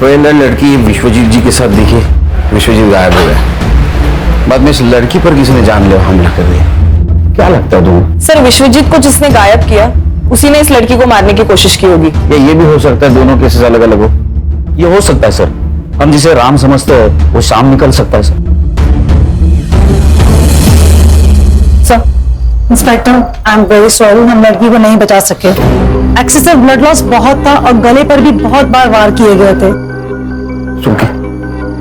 तो ये लड़की विश्वजीत जी के साथ दिखी, विश्वजीत गायब हो गया। बाद में इस लड़की पर किसी ने जानलेवा हमला कर दिया। क्या लगता है तुम्हें? सर, विश्वजीत को जिसने गायब किया उसी ने इस लड़की को मारने की कोशिश की होगी। या ये भी हो सकता है दोनों केसेस अलग अलग हो। ये हो सकता है सर, हम जिसे राम समझते हैं वो शाम निकल सकता है sir. Inspector, I am very sorry, हम लड़की को नहीं बचा सके। एक्सेसिव ब्लड लॉस बहुत था और गले पर भी बहुत बार वार किए गए थे। Okay,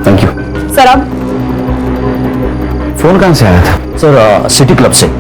thank you. सर, अब फोन कहां से आया था? सर, सिटी क्लब से।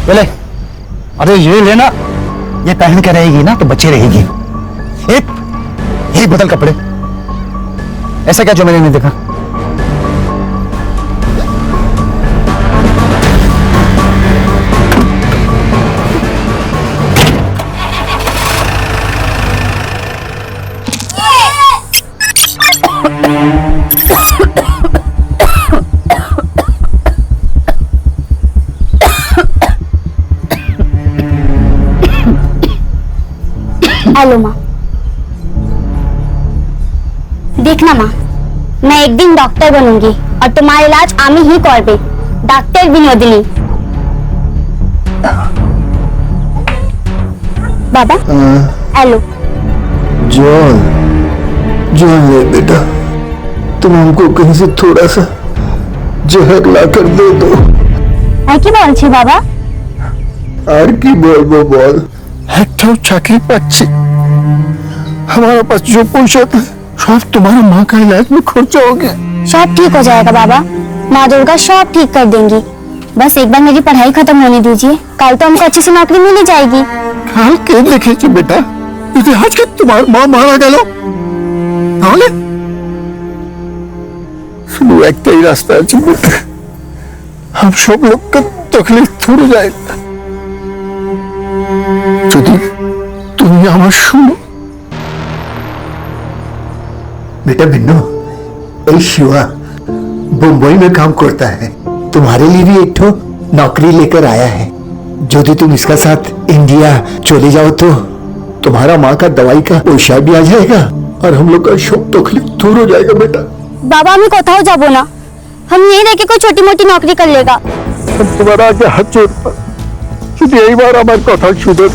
बोले, अरे ये लेना, ये पहन के रहेगी ना तो बच्चे रहेगी। एक बदल कपड़े, ऐसा क्या जो मैंने नहीं देखा? हेलो माँ, देखना माँ, मैं एक दिन डॉक्टर बनूंगी और तुम्हारा इलाज आमी ही करबे, डॉक्टर विनोदिनी। बाबा, हेलो। जॉन, जॉन ले बेटा, तुम हमको कहीं से थोड़ा सा जहर ला कर दे दो। কি বলছি বাবা? আর কি বলবো বল, একটাও চাকরি পাচ্ছি, हमारे पास जो पैसा था सब तुम्हारा माँ का इलाज में खर्चा हो गया। सब ठीक हो जाएगा बाबा, माँ दुर्गा सब ठीक कर देंगी। बस एक बार मेरी पढ़ाई खत्म होने दीजिए, कल तो हमको अच्छी सी नौकरी मिल ही जाएगी। कल के देखे बेटा, यदि आज के तुम्हारी माँ मारा गया তাহলে শুধু একটাই রাস্তা আছে বেটা, हम सब लोग का तकलीफ थोड़ा जाएगा যদি তুমি আমার শুনো। बेटा बिन्नू, ए शिवा मुंबई में काम करता है, तुम्हारे लिए भी एक ठो नौकरी लेकर आया है। यदि तुम इसका साथ इंडिया चले जाओ तो तुम्हारा माँ का दवाई का पैसा भी आ जाएगा और हम लोग का सब तकलीफ दूर हो जाएगा बेटा। बाबा, हमें कोথাও যাবো না, हम यहीं रह के कोई छोटी मोटी नौकरी कर लेगा। तुम्हारा आगे हाथ जोड़ता, यदि एक बार हमारे कथा सुनो,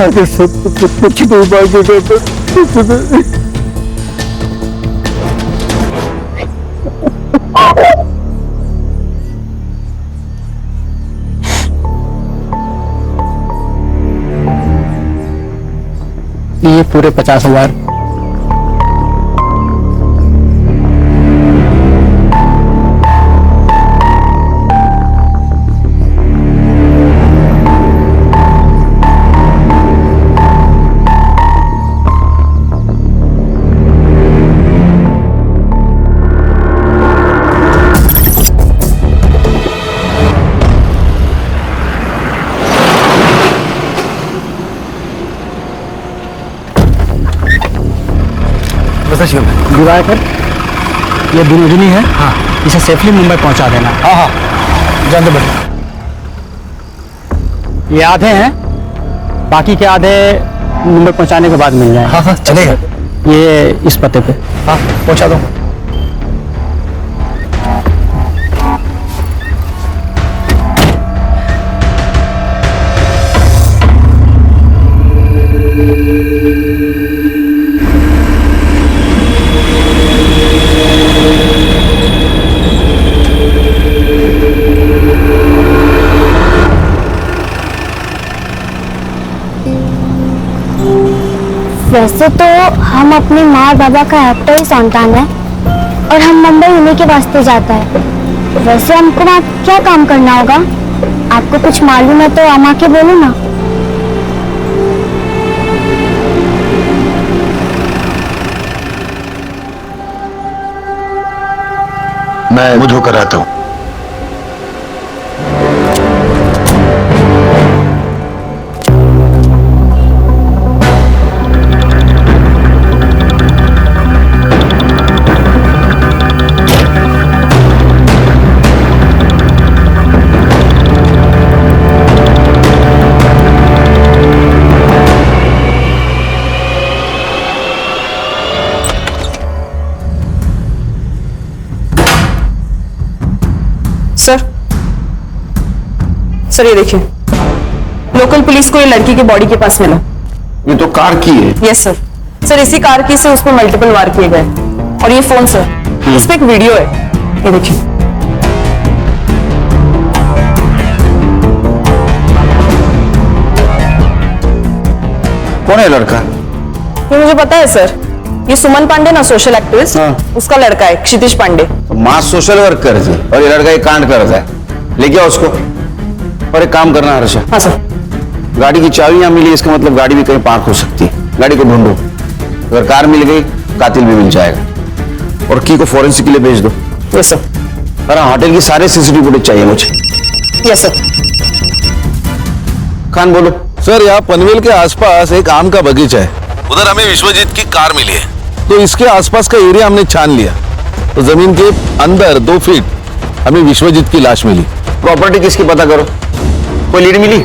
आगे सब कुछ नहीं मांगेगा। ये पूरे 50,000। दिवाकर, ये विनोदिनी है। हाँ, इसे सेफली मुंबई पहुंचा देना। हाँ हाँ, जल्द बेटा। ये आधे हैं, बाकी के आधे मुंबई पहुंचाने के बाद मिल जाए। हाँ हाँ, चलेगा। ये इस पते पे। हाँ, पहुंचा दो। वैसे तो हम अपनी माँ और बाबा का एकटा ही संतान है और हम मुंबई उन्हीं के वास्ते जाता है। वैसे हमको वहाँ क्या काम करना होगा? आपको कुछ मालूम है तो हम आके बोलो ना। मैं मुझे कराता हूं। सर ये देखिए, लोकल पुलिस को ये लड़की की बॉडी के पास मिला। ये तो कार की है। Yes sir. सर इसी कार की से उसको मल्टीपल वार किए गए। और ये फोन सर, इस पे एक वीडियो है, ये देखिए। कौन है लड़का? ये मुझे पता है सर, ये सुमन पांडे ना, सोशल एक्टिविस्ट, उसका लड़का है क्षितिज पांडे। तो माँ सोशल वर्क करती है और ये लड़का एक कांड करता है। लेके आओ उसको। और एक काम करना हर्षा। हाँ सर। गाड़ी की चाबी यहाँ मिली, इसका मतलब गाड़ी भी कहीं पार्क हो सकती है। गाड़ी को ढूंढो, अगर कार मिल गई कातिल भी मिल जाएगा। और की को फॉरेंसिक के लिए भेज दो। Yes sir. अरे होटल की सारे सीसीटीवी फुटेज चाहिए मुझे। Yes sir. खान बोलो। सर यहाँ पनवेल के आसपास एक आम का बगीचा है, उधर हमें विश्वजीत की कार मिली है, तो इसके आसपास का एरिया हमने छान लिया, तो जमीन के अंदर 2 फीट हमें विश्वजीत की लाश मिली। प्रॉपर्टी किसकी पता करो। कोई लीड मिली?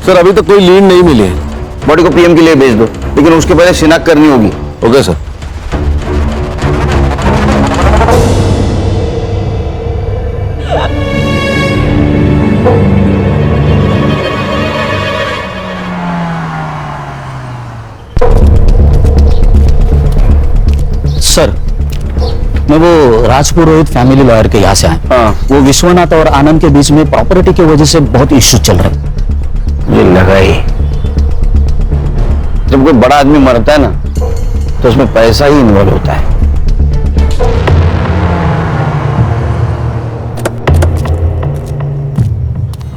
सर अभी तक कोई लीड नहीं मिली है। बॉडी को पीएम के लिए भेज दो, लेकिन उसके पहले शिनाख्त करनी होगी। Okay sir. सर मैं वो राजपुरोहित फैमिली लॉयर के यहाँ से आया। हाँ। वो विश्वनाथ और आनंद के बीच में प्रॉपर्टी की वजह से बहुत इश्यू चल रहे हैं। ये लगा ही, जब कोई बड़ा आदमी मरता है ना तो उसमें पैसा ही इन्वॉल्व होता है।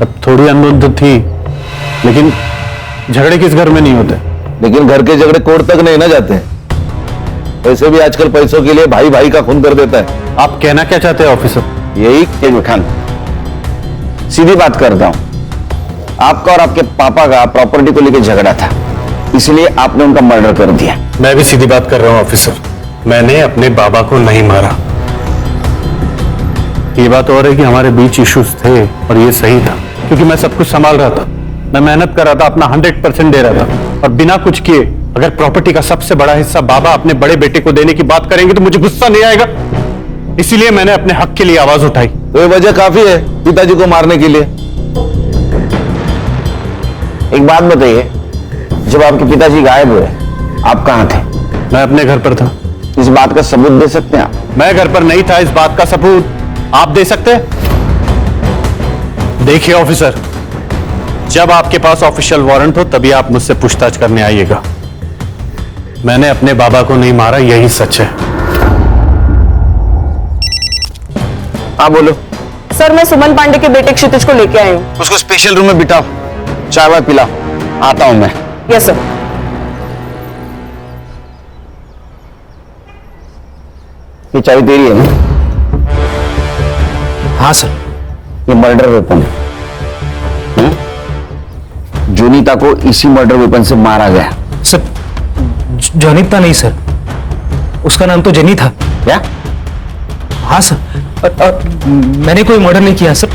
अब थोड़ी अनबन थी, लेकिन झगड़े किस घर में नहीं होते। लेकिन घर के झगड़े कोर्ट तक नहीं ना जाते। वैसे भी आजकल पैसों के लिए भाई भाई का खून कर देता है। आप कहना क्या चाहते हैं ऑफिसर? यही कि खान, सीधी बात करता हूं, आपका और आपके पापा का प्रॉपर्टी को लेकर झगड़ा था, इसलिए आपने उनका मर्डर कर दिया। मैं भी सीधी बात कर रहा हूं ऑफिसर, मैंने अपने बाबा को नहीं मारा। ये बात और है कि हमारे बीच इश्यूज थे और ये सही था, क्योंकि मैं सब कुछ संभाल रहा था, मैं मेहनत कर रहा था, अपना 100% दे रहा था, और बिना कुछ किए अगर प्रॉपर्टी का सबसे बड़ा हिस्सा बाबा अपने बड़े बेटे को देने की बात करेंगे तो मुझे गुस्सा नहीं आएगा। इसीलिए मैंने अपने हक के लिए आवाज उठाई। तो ये वजह काफी है पिताजी को मारने के लिए। एक बात बताइए, जब आपके पिताजी गायब हुए आप कहां थे? मैं अपने घर पर था। इस बात का सबूत दे सकते हैं आप? मैं घर पर नहीं था, इस बात का सबूत आप दे सकते हैं? देखिए ऑफिसर, जब आपके पास ऑफिशियल वारंट हो तभी आप मुझसे पूछताछ करने आइएगा। मैंने अपने बाबा को नहीं मारा, यही सच है। हाँ बोलो। सर मैं सुमन पांडे के बेटे क्षितिज को लेके आई हूँ। उसको स्पेशल रूम में बिठाओ, चाय वाय पिलाओ, आता हूं मैं। Yes sir. ये चाबी तेरी है ना? हाँ सर। ये मर्डर वेपन है। जोनीता को इसी मर्डर वेपन से मारा गया। सर जोनीता नहीं सर, उसका नाम तो जेनी था। क्या? हाँ सर, मैंने कोई मर्डर नहीं किया सर।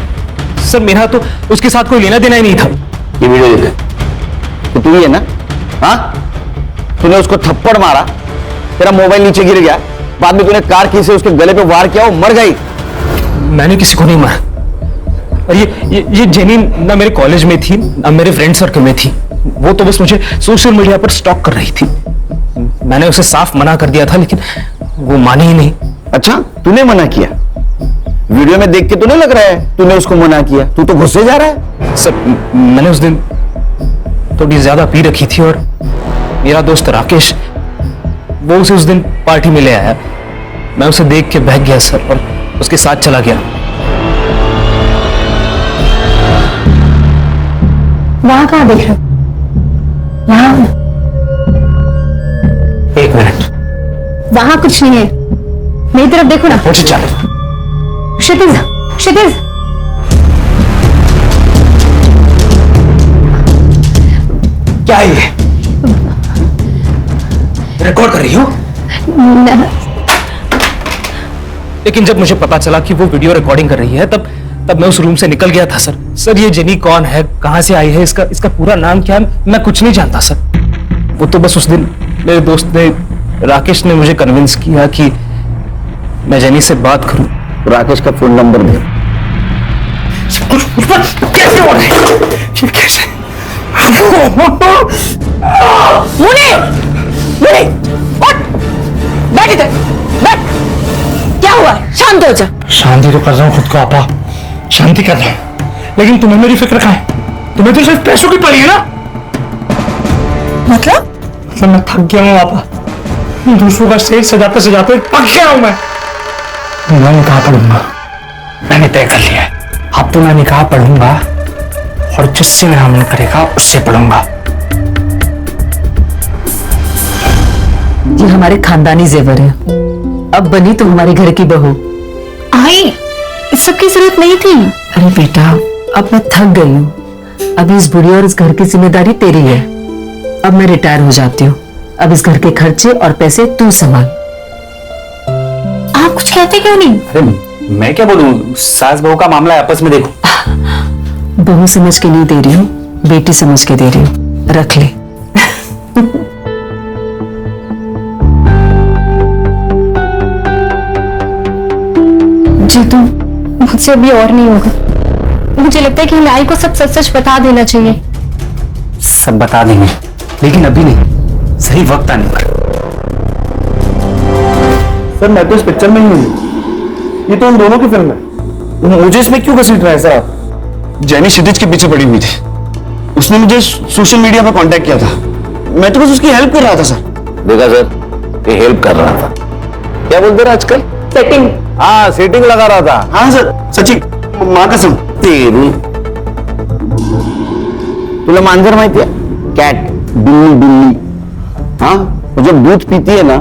सर मेरा तो उसके साथ कोई लेना देना ही नहीं था। ये वीडियो देख, तो तू ही है ना? हाँ, तूने उसको थप्पड़ मारा, तेरा मोबाइल नीचे गिर गया, बाद में तूने कार की से उसके गले पे वार किया, वो मर गई। मैंने किसी को नहीं मारा। और ये जेनी ना मेरे कॉलेज में थी ना मेरे फ्रेंड सर्कल में थी। वो तो बस मुझे सोशल मीडिया पर स्टॉक कर रही थी। मैंने उसे साफ मना कर दिया था, लेकिन वो मानी ही नहीं। अच्छा, तूने मना किया? वीडियो में देख के तो नहीं लग रहा है तूने उसको मना किया। तू तो गुस्से जा रहा है। सर मैंने उस दिन थोड़ी ज्यादा पी रखी थी और मेरा दोस्त राकेश वो उसे उस दिन पार्टी में ले आया। मैं उसे देख के बहक गया सर और उसके साथ चला गया। वहां कहाँ देख रहे हो? यहाँ एक मिनट, वहां कुछ नहीं है, मेरी तरफ देखो ना। मुझे चल। क्षितिज, क्षितिज, क्या है ये? रिकॉर्ड कर रही हो? लेकिन जब मुझे पता चला कि वो वीडियो रिकॉर्डिंग कर रही है तब मैं उस रूम से निकल गया था सर। सर ये जेनी कौन है, कहां से आई है, इसका पूरा नाम क्या है, मैं कुछ नहीं जानता सर। वो तो बस उस दिन मेरे दोस्त ने, राकेश ने मुझे कन्विंस किया कि मैं जेनी से बात करूं। राकेश का फोन नंबर दे। कैसे हो रहा है ये? कैसे? मुनी, मुनी, उठ, बैठ इधर, बैठ। क्या हुआ? शांत हो जा। शांति तो कर रहा हूँ खुद को आपा, शांति कर रहा हूँ, लेकिन तुम्हें मेरी फिक्र कहाँ है? तुम्हें तो सिर्फ पैसों की पड़ी है ना। मतलब? मैं थक गया हूँ आपा, दूसरों का स्टेज सजाते सजाते पक गया हूँ मैं निकाह पढ़ूंगा, मैंने तय कर लिया है। अब तो मैं निकाह पढ़ूंगा और जिससे मेरा मन करेगा उससे पढ़ूंगा। ये हमारे खानदानी जेवर है, अब बनी तो हमारे घर की बहू। आई, इस सब की जरूरत नहीं थी। अरे बेटा, अब मैं थक गई हूँ, अब इस बुढ़ी और इस घर की जिम्मेदारी तेरी है। अब मैं रिटायर हो जाती हूँ, अब इस घर के खर्चे और पैसे तू संभाल। आप कुछ कहते क्यों नहीं? अरे मैं क्या बोलूं, सास बहू का मामला है, आपस में देखो। बहू समझ के नहीं दे रही हूँ, बेटी समझ के दे रही हूँ, रख ले। जी तुम, मुझसे अभी और नहीं होगा। मुझे लगता है कि लाई को सब सच सच बता देना चाहिए। सब बता देंगे, लेकिन अभी नहीं, सही वक्त आने पर। सर मैं तो इस पिक्चर में ही हूँ, ये तो उन दोनों की फिल्म है, मुझे इसमें क्यों घसीट रहा है सर आप? जेनी क्षितिज के पीछे पड़ी हुई थी, उसने मुझे सोशल मीडिया पर कांटेक्ट किया था, मैं तो बस उसकी हेल्प कर रहा था सर। देखा सर, ये हेल्प कर रहा था, क्या बोलते रहे आजकल? सेटिंग। हाँ सेटिंग लगा रहा था। हाँ सर, सच्ची माँ कसम। तेरी तुला मांजर माहिती है? कैट, बिल्ली बिल्ली। हाँ, वो जब दूध पीती है ना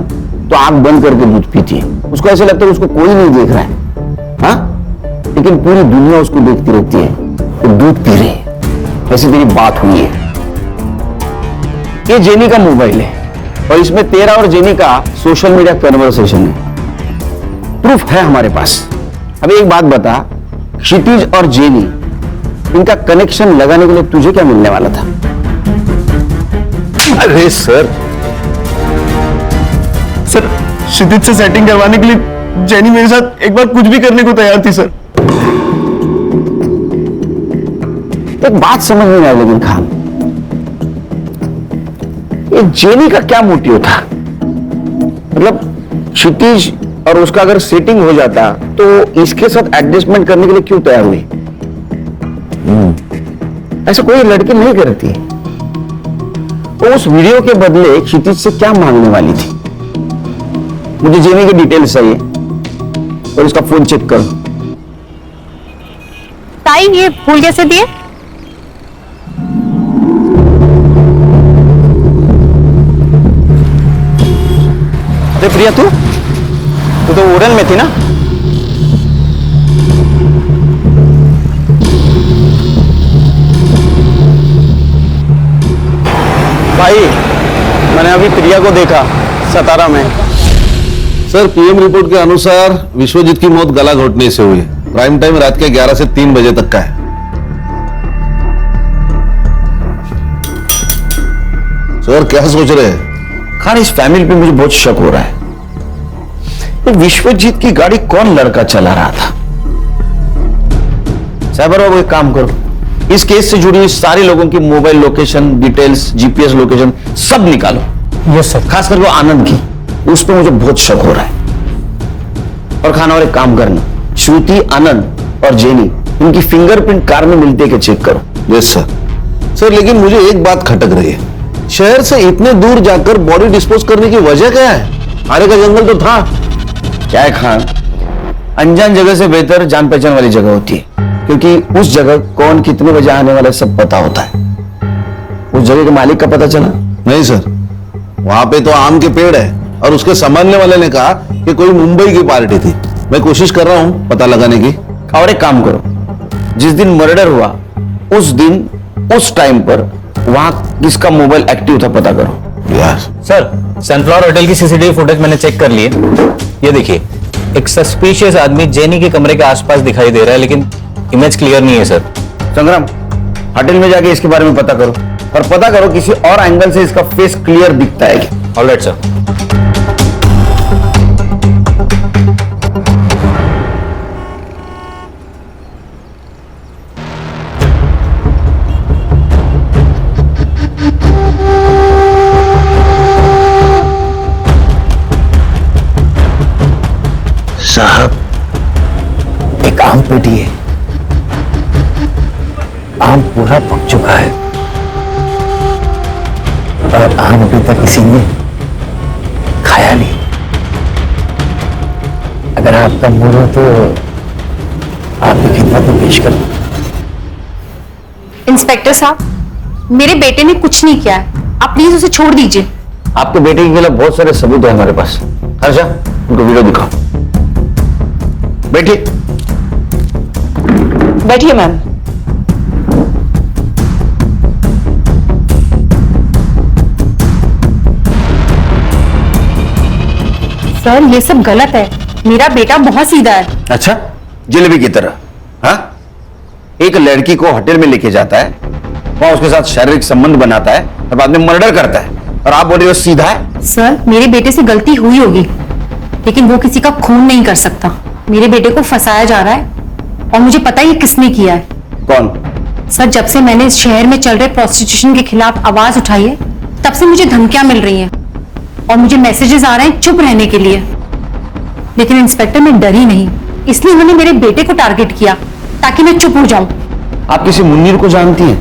तो आंख बंद करके दूध पीती है, उसको ऐसा लगता है उसको कोई नहीं देख रहा है। हाँ, लेकिन पूरी दुनिया उसको देखती रहती है तो दूध पी रही है। ऐसी तेरी बात हुई है। ये जेनी का मोबाइल है और इसमें तेरा और जेनी का सोशल मीडिया कन्वर्सेशन है, प्रूफ है हमारे पास। अब एक बात बता, क्षितिज और जेनी, इनका कनेक्शन लगाने के लिए तुझे क्या मिलने वाला था? अरे सर क्षितिज से सेटिंग करवाने के लिए जेनी मेरे साथ एक बार कुछ भी करने को तैयार थी सर। एक बात समझ नहीं आई लेकिन खान, ये जेनी का क्या मोटिव था? मतलब क्षितिज और उसका अगर सेटिंग हो जाता तो इसके साथ एडजस्टमेंट करने के लिए क्यों तैयार हुई? ऐसा कोई लड़की नहीं करती। वो उस वीडियो के बदले क्षितिज से क्या मांगने वाली थी? मुझे जेनी की डिटेल्स चाहिए और इसका फोन चेक करो। ताई, ये फूल कैसे दिए? अरे प्रिया, तू तो उड़न में थी ना? भाई, मैंने अभी प्रिया को देखा सतारा में। सर, पीएम रिपोर्ट के अनुसार विश्वजीत की मौत गला घोटने से हुई है। प्राइम टाइम रात के 11 से 3 बजे तक का है। सर क्या सोच रहे हैं? खान, इस फैमिली पे मुझे बहुत शक हो रहा है। ये विश्वजीत की गाड़ी कौन लड़का चला रहा था? साइबर बाबू, एक काम करो, इस केस से जुड़ी सारे लोगों की mobile location details, GPS location सब निकालो। Yes sir. खास करके आनंद की, उस पर मुझे बहुत शक हो रहा है। और खाना, और एक काम करना, श्रुति, आनंद और जेनी, इनकी फिंगरप्रिंट कार में मिलते के चेक करो। Yes sir. सर लेकिन मुझे एक बात खटक रही है, शहर से इतने दूर जाकर बॉडी डिस्पोज करने की वजह क्या है? आरे का जंगल तो था। क्या है खान, अनजान जगह से बेहतर जान पहचान वाली जगह होती है, क्योंकि उस जगह कौन कितने बजे आने वाला है सब पता होता है। उस जगह के मालिक का पता चला? नहीं सर, वहां पे तो आम के पेड़ है और उसके संभालने वाले ने कहा कि कोई मुंबई की पार्टी थी। मैं कोशिश कर रहा हूं पता लगाने की। और एक काम करो, जिस दिन मर्डर हुआ उस दिन उस टाइम पर वहां किसका मोबाइल एक्टिव था पता करो। यार सर, सनफ्लावर होटल की सीसीटीवी फुटेज मैंने चेक कर ली है। ये देखिए, एक सस्पिशियस आदमी जेनी के कमरे के आसपास दिखाई दे रहा है, लेकिन इमेज क्लियर नहीं है सर। संग्राम, होटल में जाके इसके बारे में पता करो और पता करो किसी और एंगल से इसका फेस क्लियर दिखता है क्या। Alright sir. साहब, एक आम पेटी है, आम पूरा पक चुका है और आम अभी तक किसी ने खाया नहीं। अगर आपका मूड हो तो आपकी खिदमत में पेश कर। इंस्पेक्टर साहब, मेरे बेटे ने कुछ नहीं किया है, आप प्लीज उसे छोड़ दीजिए। आपके बेटे के खिलाफ बहुत सारे सबूत है हमारे पास। हर्षा, उनको वीडियो दिखाओ। बैठिए। बैठिए मैम। सर, ये सब गलत है। मेरा बेटा बहुत सीधा है। अच्छा, जलेबी की तरह? हाँ, एक लड़की को होटल में लेके जाता है, वहां उसके साथ शारीरिक संबंध बनाता है और बाद में मर्डर करता है, और आप बोल रहे हो सीधा है? सर, मेरे बेटे से गलती हुई होगी, लेकिन वो किसी का खून नहीं कर सकता। मेरे बेटे को फंसाया जा रहा है और मुझे पता ही किसने किया है। कौन? सर, जब से मैंने इस शहर में चल रहे प्रोस्टिट्यूशन के खिलाफ आवाज उठाई है, तब से मुझे धमकियां मिल रही हैं और मुझे मैसेजेस आ रहे हैं चुप रहने के लिए। लेकिन इंस्पेक्टर, मैं डरी नहीं, इसलिए उन्होंने मेरे बेटे को टारगेट किया ताकि मैं चुप हो जाऊं। आप किसी मुन्नीर को जानती हैं?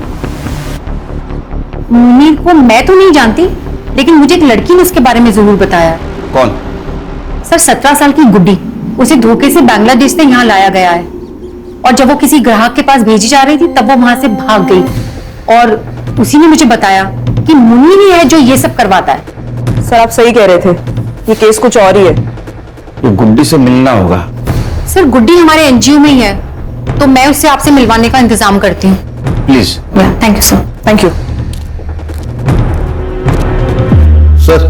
मुन्नीर को मैं तो नहीं जानती, लेकिन मुझे एक लड़की ने उसके बारे में जरूर बताया है। कौन? सर, 17 साल की गुड्डी। उसे धोखे से बांग्लादेश से यहाँ लाया गया है और जब वो किसी ग्राहक के पास भेजी जा रही थी तब वो वहां से भाग गई और उसी ने मुझे बताया कि मुन्नी ही है जो ये सब करवाता है। सर, आप सही कह रहे थे, ये केस कुछ और ही है। ये गुड्डी से मिलना होगा। सर, गुड्डी हमारे एनजीओ में ही है, तो मैं उससे आपसे मिलवाने का इंतजाम करती हूँ। Please. Thank you sir. Thank you. Sir,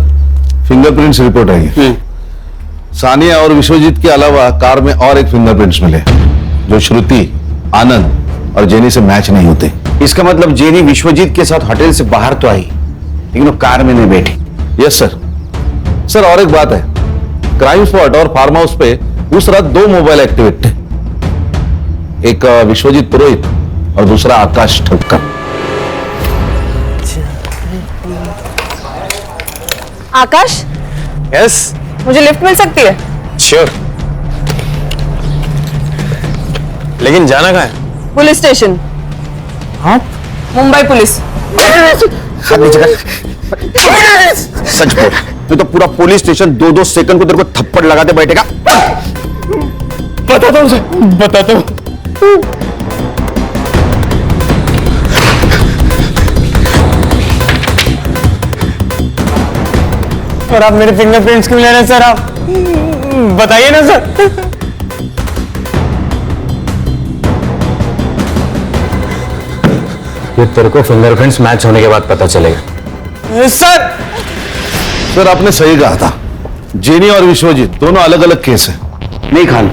fingerprints report आई। सानिया और विश्वजीत के अलावा कार में और एक फिंगरप्रिंट्स मिले जो श्रुति, आनंद और जेनी से मैच नहीं होते। इसका मतलब जेनी विश्वजीत के साथ होटल से बाहर तो आई, लेकिन वो कार में नहीं बैठी। Yes sir. सर, और एक बात है, क्राइम स्पॉट और फार्म हाउस पे उस रात 2 मोबाइल एक्टिवेट थे, एक विश्वजीत पुरोहित और दूसरा आकाश ठक्कर। आकाश, यस, मुझे लिफ्ट मिल सकती है? श्योर। लेकिन जाना कहाँ है? Police station. हाँ? मुंबई पुलिस। सच बोल, तू तो पूरा पुलिस स्टेशन 2-2 सेकंड को तेरे को थप्पड़ लगाते बैठेगा। बताता हूँ सर, बताता हूँ। और आप मेरे फिंगरप्रिंट्स क्यों ले रहे हैं सर? आप बताइए ना सर। ये तेरे को फिंगरप्रिंट्स मैच होने के बाद पता चलेगा। सर, सर, आपने सही कहा था, जेनी और विश्वजीत दोनों अलग अलग केस है। नहीं खान,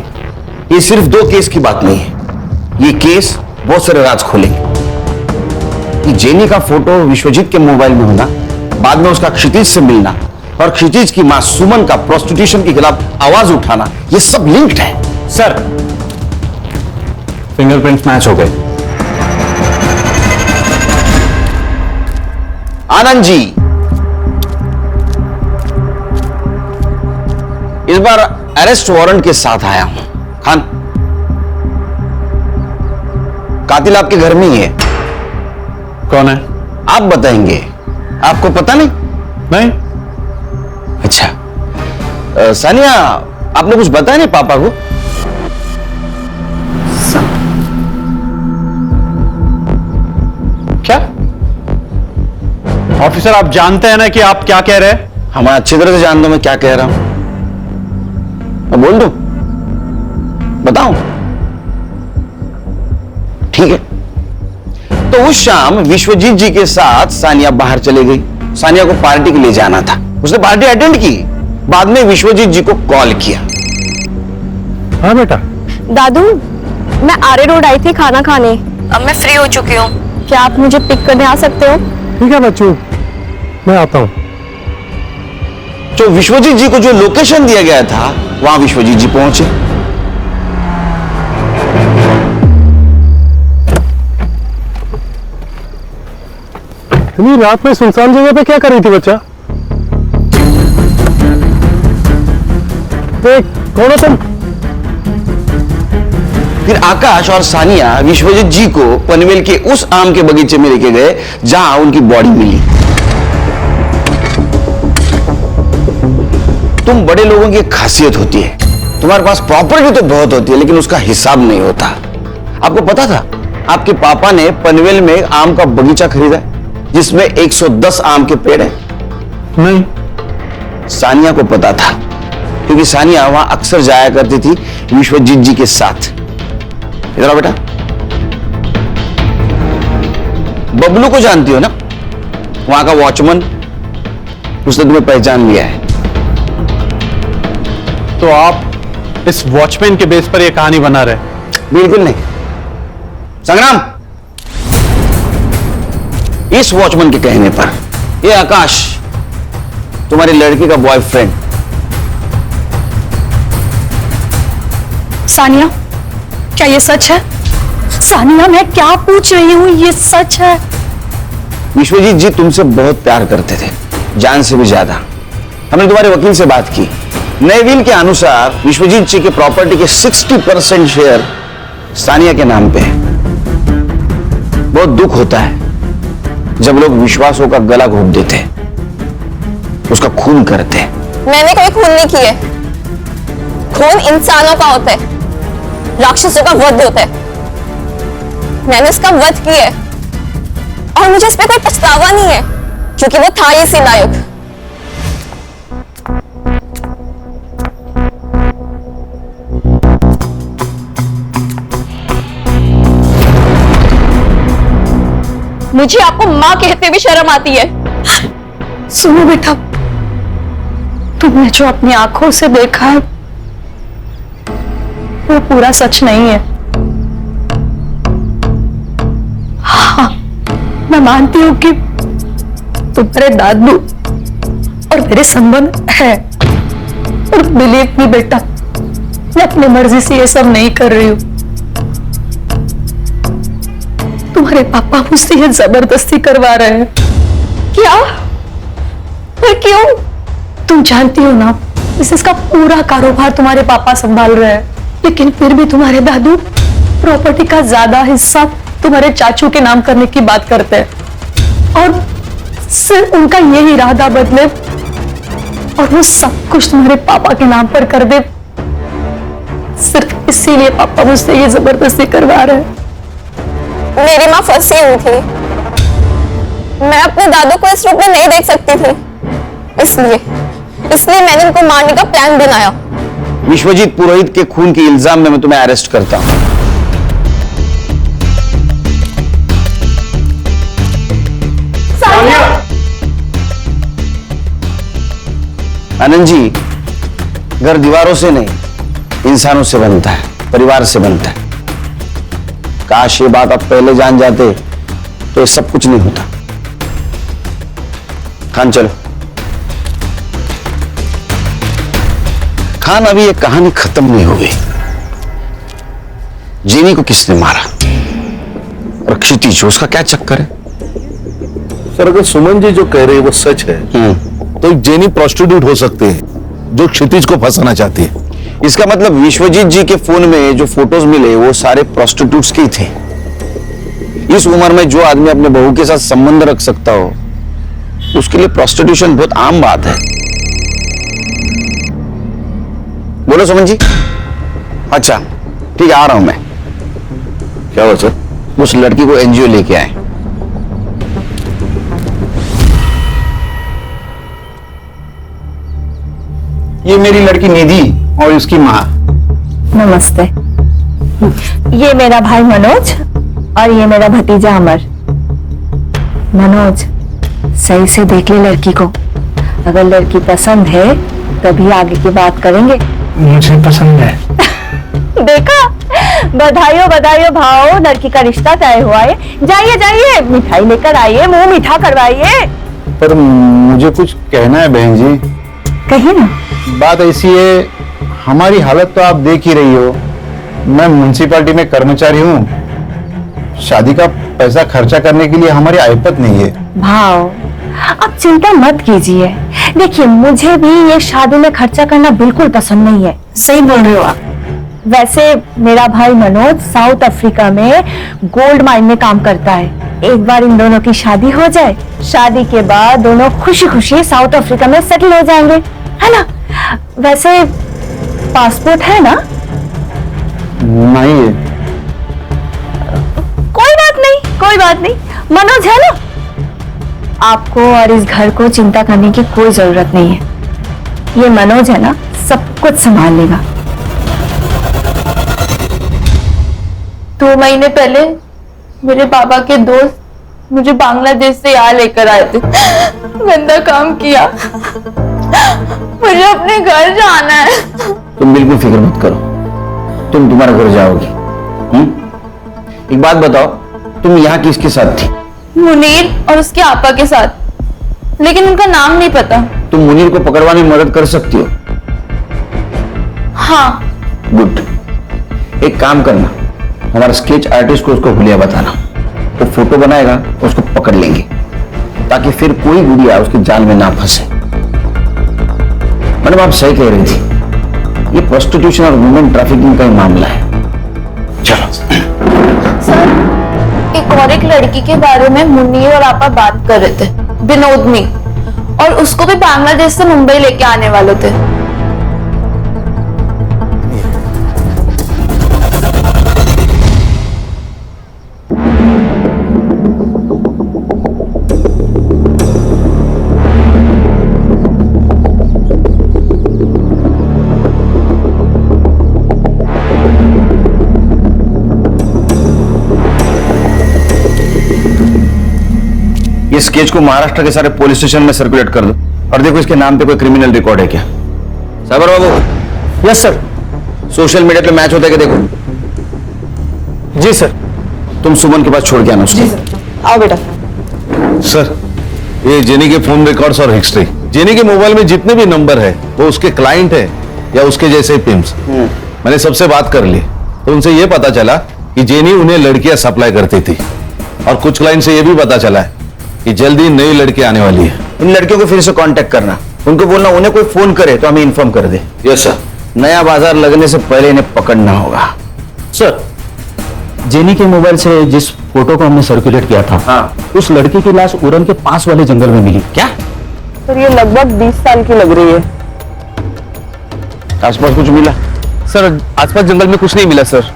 ये सिर्फ 2 केस की बात नहीं है, ये केस बहुत सारे राज खोलेंगे। कि जेनी का फोटो विश्वजीत के मोबाइल में होना, बाद में उसका क्षितिज से मिलना और क्षितिज की मां सुमन का प्रोस्टिट्यूशन के खिलाफ आवाज उठाना, ये सब लिंक्ड है। सर, फिंगरप्रिंट्स मैच हो गए। आनंद जी, इस बार अरेस्ट वारंट के साथ आया हूं। खान, कातिल आपके घर में ही है। कौन है? आप बताएंगे, आपको पता नहीं? नहीं। अच्छा, सानिया, आपने कुछ बताया नहीं पापा को? क्या? ऑफिसर, आप जानते हैं ना कि आप क्या कह रहे हैं? हम अच्छी तरह से जानता हूं मैं क्या कह रहा हूं। मैं बोल दूं? बताऊं? ठीक है। तो उस शाम विश्वजीत जी के साथ सानिया बाहर चली गई। सानिया को पार्टी के लिए जाना था, उसने पार्टी अटेंड की। बाद में विश्वजीत जी को कॉल किया। हाँ बेटा। दादू, मैं आरे रोड आई थी खाना खाने, अब मैं फ्री हो चुकी हूँ, क्या आप मुझे पिक करने आ सकते हो? ठीक है बच्चों, मैं आता हूं। जो विश्वजीत जी को जो लोकेशन दिया गया था वहां विश्वजीत जी पहुंचे। इतनी रात में सुनसान जगह पे क्या कर रही थी बच्चा? देख, कौन हो तुम? फिर आकाश और सानिया विश्वजीत जी को पनवेल के उस आम के बगीचे में लेके गए जहां उनकी बॉडी मिली। तुम बड़े लोगों की एक खासियत होती है, तुम्हारे पास प्रॉपर्टी तो बहुत होती है लेकिन उसका हिसाब नहीं होता। आपको पता था आपके पापा ने पनवेल में आम का बगीचा खरीदा जिसमें 110 आम के पेड़ हैं? नहीं। सानिया को पता था क्योंकि सानिया वहां अक्सर जाया करती थी विश्वजीत जी के साथ। इधर आओ बेटा। बबलू को जानती हो ना, वहां का वॉचमैन, उसने तुम्हें पहचान लिया है। तो आप इस वॉचमैन के बेस पर यह कहानी बना रहे? बिल्कुल नहीं संग्राम, इस वॉचमैन के कहने पर ये आकाश तुम्हारी लड़की का बॉयफ्रेंड। सानिया, क्या ये सच है? सानिया, मैं क्या पूछ रही हूँ, ये सच है? विश्वजीत जी तुमसे बहुत प्यार करते थे, जान से भी ज्यादा। हमने तुम्हारे वकील से बात की। नए विल के अनुसार विश्वजीत जी के प्रॉपर्टी के 60% शेयर सानिया के नाम पे है। बहुत दुख होता है जब लोग विश्वासों का गला घोंप देते, उसका खून करते। मैंने कोई खून नहीं किए। खून इंसानों का होता है, राक्षसों का वध होता है। मैंने उसका वध किया और मुझे इस पे कोई पछतावा नहीं है क्योंकि वो था ही इसी लायक। मुझे आपको मां कहते भी शर्म आती है। सुनो बेटा, तुमने जो अपनी आंखों से देखा है वो पूरा सच नहीं है। हाँ, मैं मानती हूं कि तुम्हारे दादू और मेरे संबंध है, और बिलीव मी बेटा, मैं अपनी मर्जी से ये सब नहीं कर रही हूं। तुम्हारे पापा मुझसे ये जबरदस्ती करवा रहे हैं। क्या? फिर क्यों? तुम जानती हो ना, इसका पूरा कारोबार तुम्हारे पापा संभाल रहे हैं, लेकिन फिर भी तुम्हारे दादू प्रॉपर्टी का ज्यादा हिस्सा तुम्हारे चाचू के नाम करने की बात करते हैं, और सिर्फ उनका यही इरादा बदले और वो सब कुछ तुम्हारे पापा के नाम पर कर दे। सिर्फ इसीलिए पापा मुझसे ये जबरदस्ती करवा रहे हैं। मेरी माँ फंसी हुई थी, मैं अपने दादू को इस रूप में नहीं देख सकती थी, इसलिए मैंने उनको मारने का प्लान बनाया। विश्वजीत पुरोहित के खून के इल्जाम में मैं तुम्हें अरेस्ट करता हूं। आनंद जी, घर दीवारों से नहीं इंसानों से बनता है, परिवार से बनता है। काश ये बात आप पहले जान जाते तो ये सब कुछ नहीं होता। खान चलो। खान, अभी ये कहानी खत्म नहीं हो गई। जेनी को किसने मारा और क्षितिज, उसका क्या चक्कर है? सर, अगर सुमन जी जो कह रहे हैं वो सच है तो एक जेनी प्रोस्टिट्यूट हो सकते हैं जो क्षितिज को फंसाना चाहती है। इसका मतलब विश्वजीत जी के फोन में जो फोटोज मिले वो सारे प्रोस्टिट्यूट्स के ही थे। इस उम्र में जो आदमी अपने बहू के साथ संबंध रख सकता हो उसके लिए प्रोस्टिट्यूशन बहुत आम बात है। बोलो सुमन जी। अच्छा ठीक है, आ रहा हूं मैं। क्या हुआ सर? उस लड़की को एनजीओ लेके आए। ये मेरी लड़की निधि और इसकी माँ। नमस्ते। ये मेरा भाई मनोज और ये मेरा भतीजा अमर। मनोज, सही से देख ले लड़की को। अगर लड़की पसंद है तभी आगे की बात करेंगे। मुझे पसंद है। देखा, बधाइयों बधाइयों भाव, लड़की का रिश्ता तय हुआ है। जाइए जाइए, मिठाई लेकर आइए, मुंह मीठा करवाइए। पर मुझे कुछ कहना है बहन जी। कहिए ना। बात ऐसी है, हमारी हालत तो आप देख ही रही हो। मैं म्युनिसिपैलिटी में कर्मचारी हूँ। शादी का पैसा खर्चा करने के लिए हमारी आयपत नहीं है। भाव, आप चिंता मत कीजिए। देखिए, मुझे भी ये शादी में खर्चा करना बिल्कुल पसंद नहीं है। सही बोल रहे हो आप। वैसे मेरा भाई मनोज साउथ अफ्रीका में गोल्ड माइन में काम करता है। एक बार इन दोनों की शादी हो जाए, शादी के बाद दोनों खुशी खुशी साउथ अफ्रीका में सेटल हो जाएंगे, है ना? वैसे पासपोर्ट है ना? नहीं है। कोई बात नहीं, कोई बात नहीं। मनोज है ना? आपको और इस घर को चिंता करने की कोई जरूरत नहीं है। ये मनोज है ना, सब कुछ संभाल लेगा। 2 महीने पहले मेरे पापा के दोस्त मुझे बांग्लादेश से यहाँ लेकर आए थे। गंदा काम किया। मुझे अपने घर जाना है। तुम बिल्कुल फिक्र मत करो, तुम तुम्हारे घर जाओगी। एक बात बताओ, तुम यहाँ किसके साथ थी? मुनीर और उसके आपा के साथ, लेकिन उनका नाम नहीं पता। तुम मुनीर को पकड़वाने में मदद कर सकती हो? हाँ। गुड। एक काम करना, हमारा स्केच आर्टिस्ट को उसको हुलिया बताना। वो फोटो बनाएगा, उसको पकड़ लेंगे, ताकि फिर कोई गुड़िया उसके जाल में ना फंसे। मैडम, आप सही कह रही थी, ये प्रोस्टिट्यूशन और वुमेन ट्रैफिकिंग का ही मामला है। चलो। सर, एक लड़की के बारे में मुन्नी और आपा बात कर रहे थे, विनोदनी, और उसको भी बांग्लादेश से मुंबई लेके आने वाले थे। ये स्केच को महाराष्ट्र के सारे पुलिस स्टेशन में सर्कुलेट कर दो, और देखो इसके नाम पे कोई क्रिमिनल रिकॉर्ड है क्या। Sagar babu. Yes sir. Social media पे मैच होता है क्या, देखो। जी सर। तुम सुमन के पास छोड़ के आना उसको। आओ बेटा। सर, ये जेनी के फोन रिकॉर्ड्स और हिस्ट्री, जेनी के मोबाइल में जितने भी नंबर है वो उसके क्लाइंट है या उसके जैसे पिम्स। मैंने सबसे बात कर ली तो उनसे ये पता चला कि जेनी उन्हें लड़कियां सप्लाई करती थी, और कुछ क्लाइंट से ये भी पता चला है कि जल्दी नई लड़की आने वाली है। इन लड़कियों को फिर से कांटेक्ट करना, उनको बोलना उन्हें कोई फोन करे तो हमें इन्फॉर्म कर दे। Yes sir. नया बाजार लगने से पहले इन्हें पकड़ना होगा। सर, जेनी के मोबाइल से जिस फोटो को हमने सर्कुलेट किया था, हाँ। उस लड़की की लाश उरन के पास वाले जंगल में मिली। क्या? सर, ये लगभग 20 साल की लग रही है। आसपास कुछ मिला? सर, आसपास जंगल में कुछ नहीं मिला सर।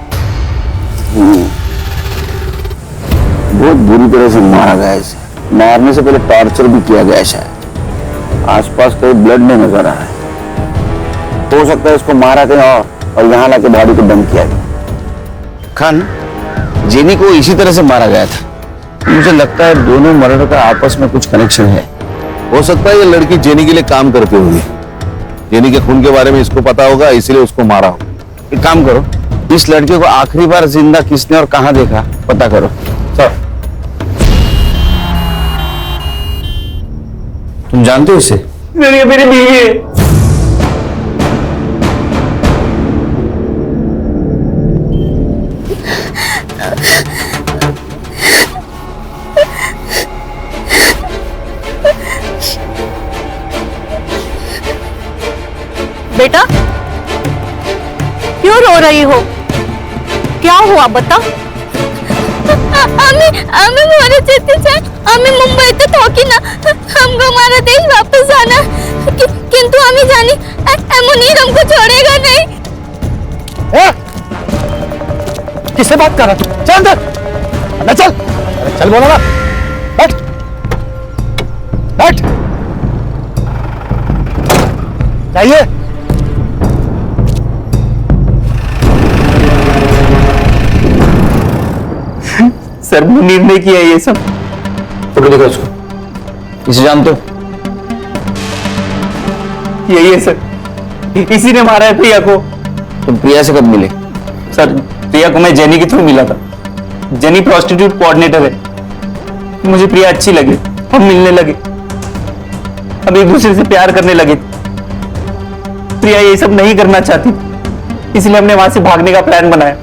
बहुत बुरी तरह से मारा गया इसे। मारने से पहले टॉर्चर भी किया गया शायद। आसपास कोई ब्लड नहीं नजर आ रहा है। हो सकता है इसको मारा कहीं और यहाँ लाके बॉडी को डंप किया गया। खान, जेनी को इसी तरह से मारा गया था। मुझे लगता है दोनों मर्डर का आपस में कुछ कनेक्शन है। हो सकता है ये लड़की जेनी के लिए काम करती होगी, जेनी के खून के बारे में इसको पता होगा, इसलिए उसको मारा हो। एक काम करो, इस लड़के को आखिरी बार जिंदा किसने और कहां देखा पता करो। सर, तुम जानते हो इसे? मेरी बीवी है। बेटा, क्यों रो रही हो? क्या हुआ बता? आम्ही मरत येते सर। आम्ही मुंबईत थोकी ना, हमको हमारा देश वापस आना, किंतु आम्ही जानी मुनीर हमको छोड़ेगा नहीं। किससे बात कर रहा तू? चल अंदर। अंदर चल। अरे चल बोला ना। बैठ। बैठ। चाहिए? सर मुनीर ने किया ये सब। फोटो देखो इसको, इसे जानते हो? यही है सर, इसी ने मारा है प्रिया को। तुम प्रिया से कब मिले? सर प्रिया को मैं जेनी के थ्रू मिला था। जेनी प्रोस्टिट्यूट कोऑर्डिनेटर है। मुझे प्रिया अच्छी लगी, हम मिलने लगे, अब एक दूसरे से प्यार करने लगे। प्रिया ये सब नहीं करना चाहती, इसलिए हमने वहां से भागने का प्लान बनाया।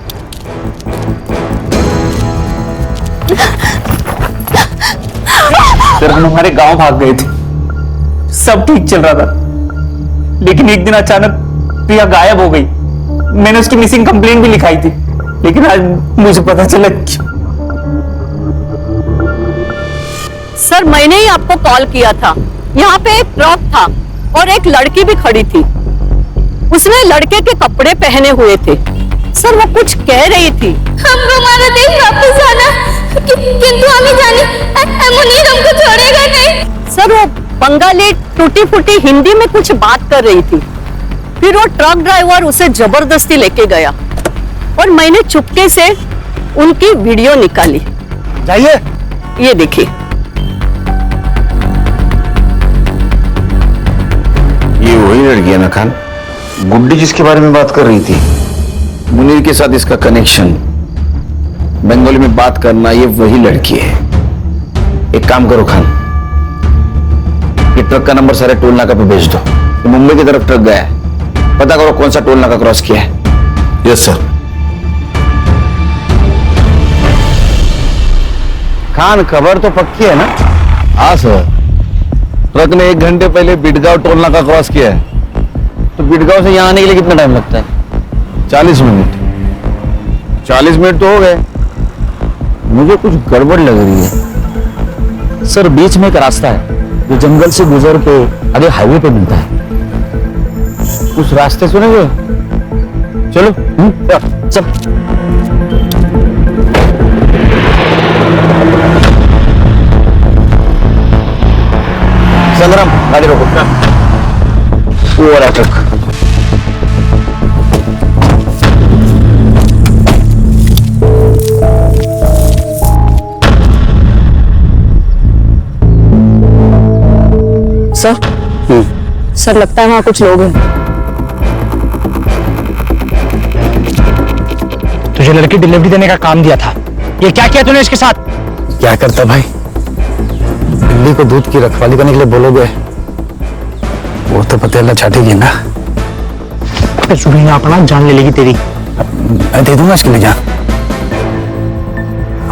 सर हम हमारे गांव भाग गए थे, सब ठीक चल रहा था, लेकिन एक दिन अचानक प्रिया गायब हो गई। मैंने उसकी मिसिंग कंप्लेंट भी लिखाई थी, लेकिन आज मुझे पता चला। सर मैंने ही आपको कॉल किया था। यहाँ पे एक ट्रक था और एक लड़की भी खड़ी थी। उसने लड़के के कपड़े पहने हुए थे। सर वो कुछ कह रही थी, हमको हमारा देश वापस आना, किंतु हमें जाने मुनीर हमको छोड़ेगा नहीं। सर वो बंगाली टूटी फूटी हिंदी में कुछ बात कर रही थी। फिर वो ट्रक ड्राइवर उसे जबरदस्ती लेके गया और मैंने चुपके से उनकी वीडियो निकाली। जाइए, ये देखिए। ये वही लड़की है ना खान, गुड्डी जिसके बारे में बात कर रही थी? मुनीर के साथ इसका कनेक्शन, बंगाली में बात करना, ये वही लड़की है। एक काम करो खान, ये ट्रक का नंबर सारे टोल नाका पे भेज दो। ये मुंबई की तरफ ट्रक गया है, पता करो कौन सा टोल नाका क्रॉस किया है। Yes sir. खान खबर तो पक्की है ना? हाँ सर, ट्रक ने 1 घंटे पहले बिडगांव टोल नाका क्रॉस किया है। तो बिडगांव से यहाँ आने के लिए कितना टाइम लगता है? 40 मिनट। 40 मिनट तो हो गए। मुझे कुछ गड़बड़ लग रही है। सर बीच में एक रास्ता है जो जंगल से गुजर के आगे हाईवे पे मिलता है। उस रास्ते सुनेंगे? चलो चल। संग्राम गाड़ी रोको। वो वाला ट्रक। सर लगता है वहां कुछ लोग हैं। तुझे लड़की डिलीवरी देने का काम दिया था, ये क्या किया तूने इसके साथ? क्या करता भाई, बिल्ली को दूध की रखवाली करने के लिए बोलोगे, वो तो पतेला छाटेगी ना। सुबह अपना जान ले लेगी तेरी। मैं दे दूंगा इसके लिए जान।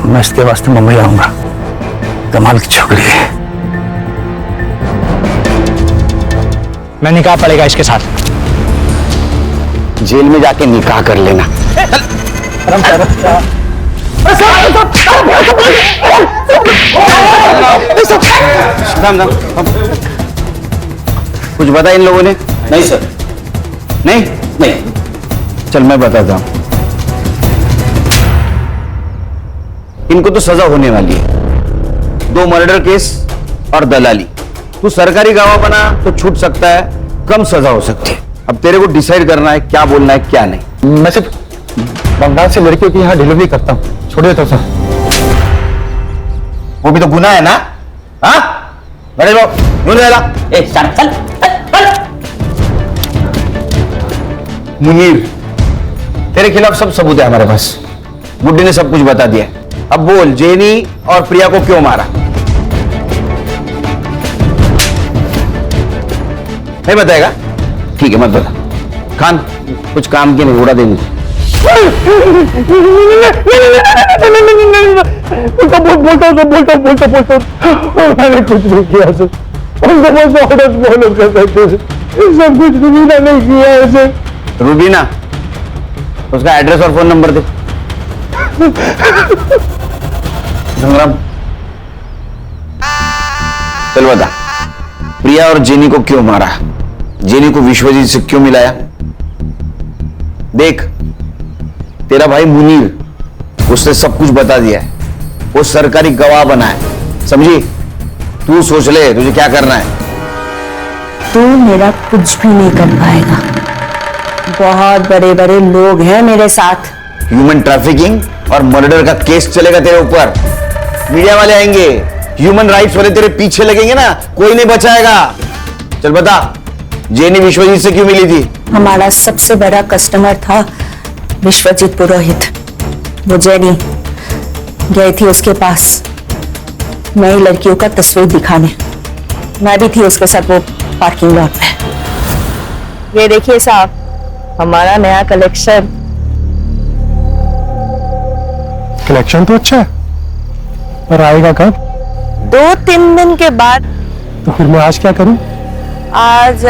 मैं इसके वास्ते मुंबई आऊंगा। कमाल की छोकरी है। मैं निकाह पड़ेगा इसके साथ। जेल में जाके निकाह कर लेना। कुछ बता इन लोगों ने? नहीं सर। नहीं नहीं, चल मैं बताता हूं। इनको तो सजा होने वाली है। 2 मर्डर केस और दलाली। तू सरकारी गवाह बना तो छूट सकता है, कम सजा हो सकती है। अब तेरे को डिसाइड करना है क्या बोलना है क्या नहीं। मैं सिर्फ बंगाल से लड़कियों की यहाँ डिलीवरी करता हूँ, छोड़िए तो सर। वो भी तो गुनाह है ना? हाँ, बड़े लोग चल। मुनीर, तेरे खिलाफ सब सबूत है हमारे पास। गुड्डी ने सब कुछ बता दिया। अब बोल, जेनी और प्रिया को क्यों मारा? नहीं बताएगा? ठीक है, मत बता। खान, कुछ काम की नहीं, उड़ा देंगे। बोलता मैंने कुछ नहीं किया सर। सब कुछ रुबीना नहीं किया है सर। रूबीना, उसका एड्रेस और फोन नंबर दे। संग्राम, चल बता, प्रिया और जेनी को क्यों मारा? जेनी को विश्वजीत से क्यों मिलाया? देख, तेरा भाई मुनीर, उसने सब कुछ बता दिया है। वो सरकारी गवाह बना है, समझी? तू सोच ले तुझे क्या करना है। तू मेरा कुछ भी नहीं कर पाएगा। बहुत बड़े बड़े लोग हैं मेरे साथ। ह्यूमन ट्रैफिकिंग और मर्डर का केस चलेगा तेरे ऊपर। मीडिया वाले आएंगे, ह्यूमन राइट्स वाले तेरे पीछे लगेंगे ना, कोई नहीं बचाएगा। चल बता, जेनी विश्वजीत से क्यों मिली थी? हमारा सबसे बड़ा कस्टमर था विश्वजीत पुरोहित। वो जेनी गई थी उसके पास नई लड़कियों का तस्वीर दिखाने। मैं भी थी उसके साथ वो पार्किंग लॉट में। ये देखिए साहब, हमारा नया कलेक्शन। कलेक्शन तो अच्छा है, पर आएगा कब? 2-3 दिन के बाद। तो फिर मैं आज क्या करूं? आज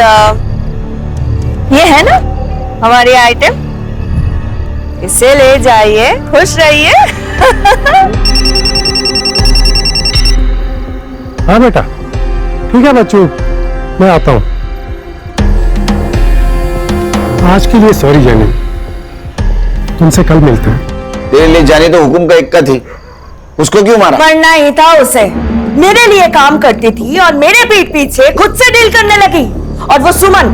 ये है ना हमारी आइटम, इसे ले जाइए, खुश रहिए। हाँ बेटा, ठीक है बच्चों, मैं आता हूं। आज के लिए सॉरी जेनी, तुमसे कल मिलते हैं। तेरे ले जाने तो हुक्म का इक्का थी, उसको क्यों मारा? मरना ही था उसे। मेरे लिए काम करती थी और मेरे पीठ पीछे खुद से डील करने लगी। और वो सुमन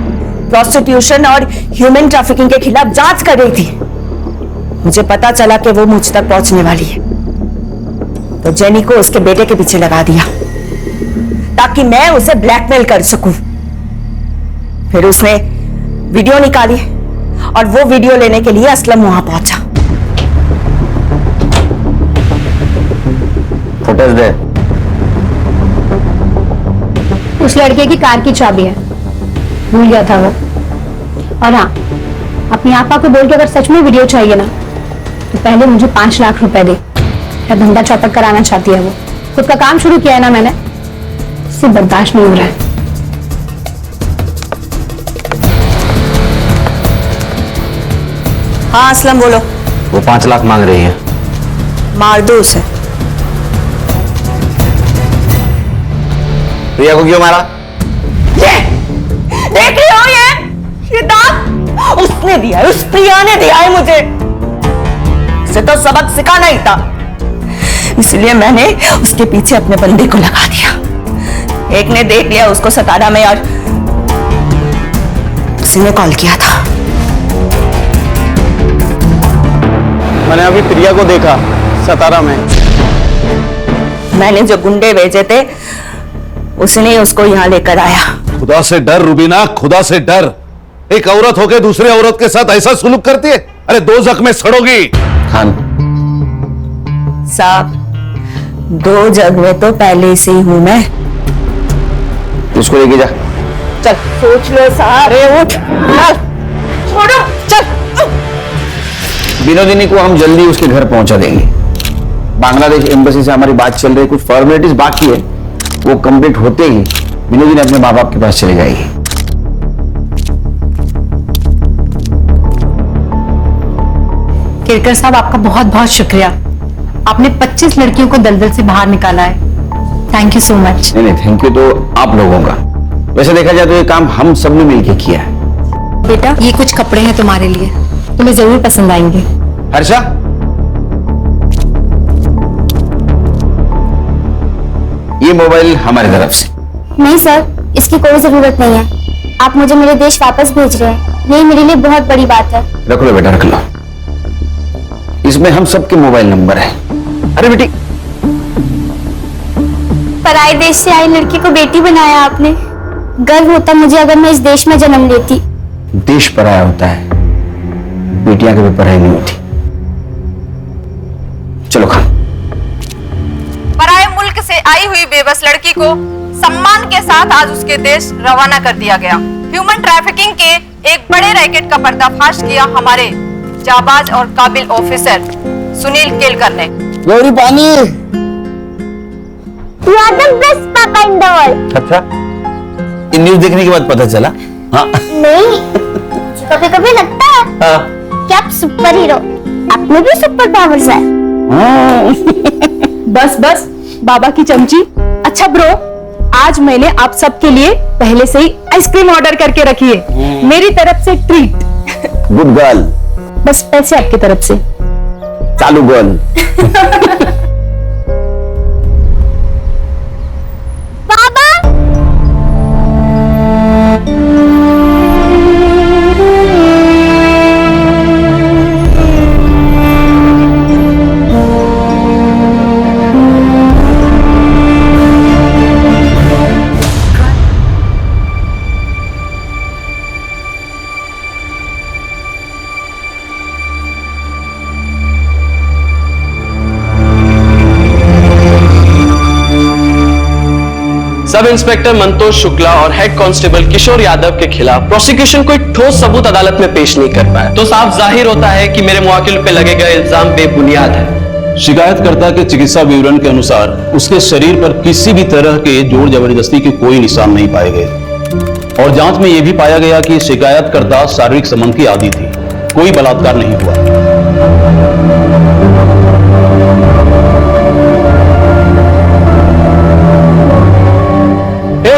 प्रोस्टिट्यूशन और ह्यूमन ट्रैफिकिंग के खिलाफ जांच कर रही थी। मुझे पता चला कि वो मुझ तक पहुंचने वाली है, तो जेनी को उसके बेटे के पीछे लगा दिया ताकि मैं उसे ब्लैकमेल कर सकूं। फिर उसने वीडियो निकाली और वो वीडियो लेने के लिए असलम वहां पहुंचा। फुटेज दे। उस लड़के की कार की चाबी है, भूल गया था वो। और हाँ, अपनी आपा को बोल के अगर सच में वीडियो चाहिए ना, तो पहले मुझे 5 लाख रुपए दे। क्या धंधा चौपट कराना चाहती है वो। खुद का काम शुरू किया है ना मैंने, उससे बर्दाश्त नहीं हो रहा है। हाँ असलम बोलो। वो 5 लाख मांग रही है। मार दो उसे। प्रिया को क्यों मारा? ये देख रहे हो, ये दाग उसने दिया है, उस प्रिया ने दिया है मुझे। उसे तो सबक सिखाना ही था, इसलिए मैंने उसके पीछे अपने बंदे को लगा दिया। एक ने देख लिया उसको सतारा में और उसी ने कॉल किया था। मैंने अभी प्रिया को देखा सतारा में। मैंने जो गुंडे भेजे थे उसने उसको यहाँ लेकर आया। खुदा से डर रुबीना, खुदा से डर। एक औरत होकर दूसरे औरत के साथ ऐसा सुलूक करती है? अरे 2 जख्म में सड़ोगी। खान साहब, 2 जग में तो पहले से ही हूं मैं। उसको लेके जा। चल सोच लो साहब। अरे उठ, छोड़ो, चल। विनोदिनी को हम जल्दी उसके घर पहुंचा देंगे। बांग्लादेश एम्बेसी से हमारी बात चल रही है, कुछ फॉर्मेलिटीज बाकी है, वो कंप्लीट होते ही विनोदिनी अपने माँ बाप के पास चले जाएगी। केरकर साहब, आपका बहुत बहुत शुक्रिया। आपने 25 लड़कियों को दलदल से बाहर निकाला है। Thank you so much. नहीं नहीं, थैंक यू तो आप लोगों का। वैसे देखा जाए तो ये काम हम सब ने मिलकर किया है। बेटा, ये कुछ कपड़े हैं तुम्हारे लिए, तुम्हें जरूर पसंद आएंगे। हर्षा, ये मोबाइल हमारी तरफ से। नहीं सर, इसकी कोई जरूरत नहीं है। आप मुझे मेरे देश वापस भेज रहे हैं, यही मेरे लिए बहुत बड़ी बात है। रख लो बेटा, रख लो। इसमें हम सबके मोबाइल नंबर है। अरे बेटी, पराए देश से आई लड़की को बेटी बनाया आपने। गर्व होता मुझे अगर मैं इस देश में जन्म लेती। देश पराया होता है, बेटियां कभी पराई नहीं होती। चलो खान। पराये मुल्क से आई हुई बेबस लड़की को सम्मान के साथ आज उसके देश रवाना कर दिया गया। ह्यूमन ट्रैफिकिंग के एक बड़े रैकेट का पर्दाफाश किया हमारे जाबाज और काबिल ऑफिसर सुनील केलकर ने। गौरी पानी। You are the best papa in the world. अच्छा, ये न्यूज देखने के बाद पता चला? हाँ। नहीं, कभी कभी लगता है कि आप सुपर हीरो, आप में भी सुपर पावर्स है। बस बस बाबा की चमची। अच्छा ब्रो, आज मैंने आप सबके लिए पहले से ही आइसक्रीम ऑर्डर करके रखी है, मेरी तरफ से ट्रीट। Good girl. बस पैसे आपकी तरफ से। चालू girl. Sub inspector Mantosh Shukla और हेड कांस्टेबल किशोर यादव के खिलाफ प्रोसिक्यूशन कोई ठोस सबूत अदालत में पेश नहीं कर पाया, तो साफ जाहिर होता है कि मेरे मुवक्किल पे लगे गए इल्जाम बेबुनियाद है। शिकायतकर्ता के चिकित्सा विवरण के अनुसार उसके शरीर पर किसी भी तरह के जोर जबरदस्ती के कोई निशान नहीं पाए गए और जांच में यह भी पाया गया कि शिकायतकर्ता शारीरिक संबंध की आदी थी, कोई बलात्कार नहीं हुआ।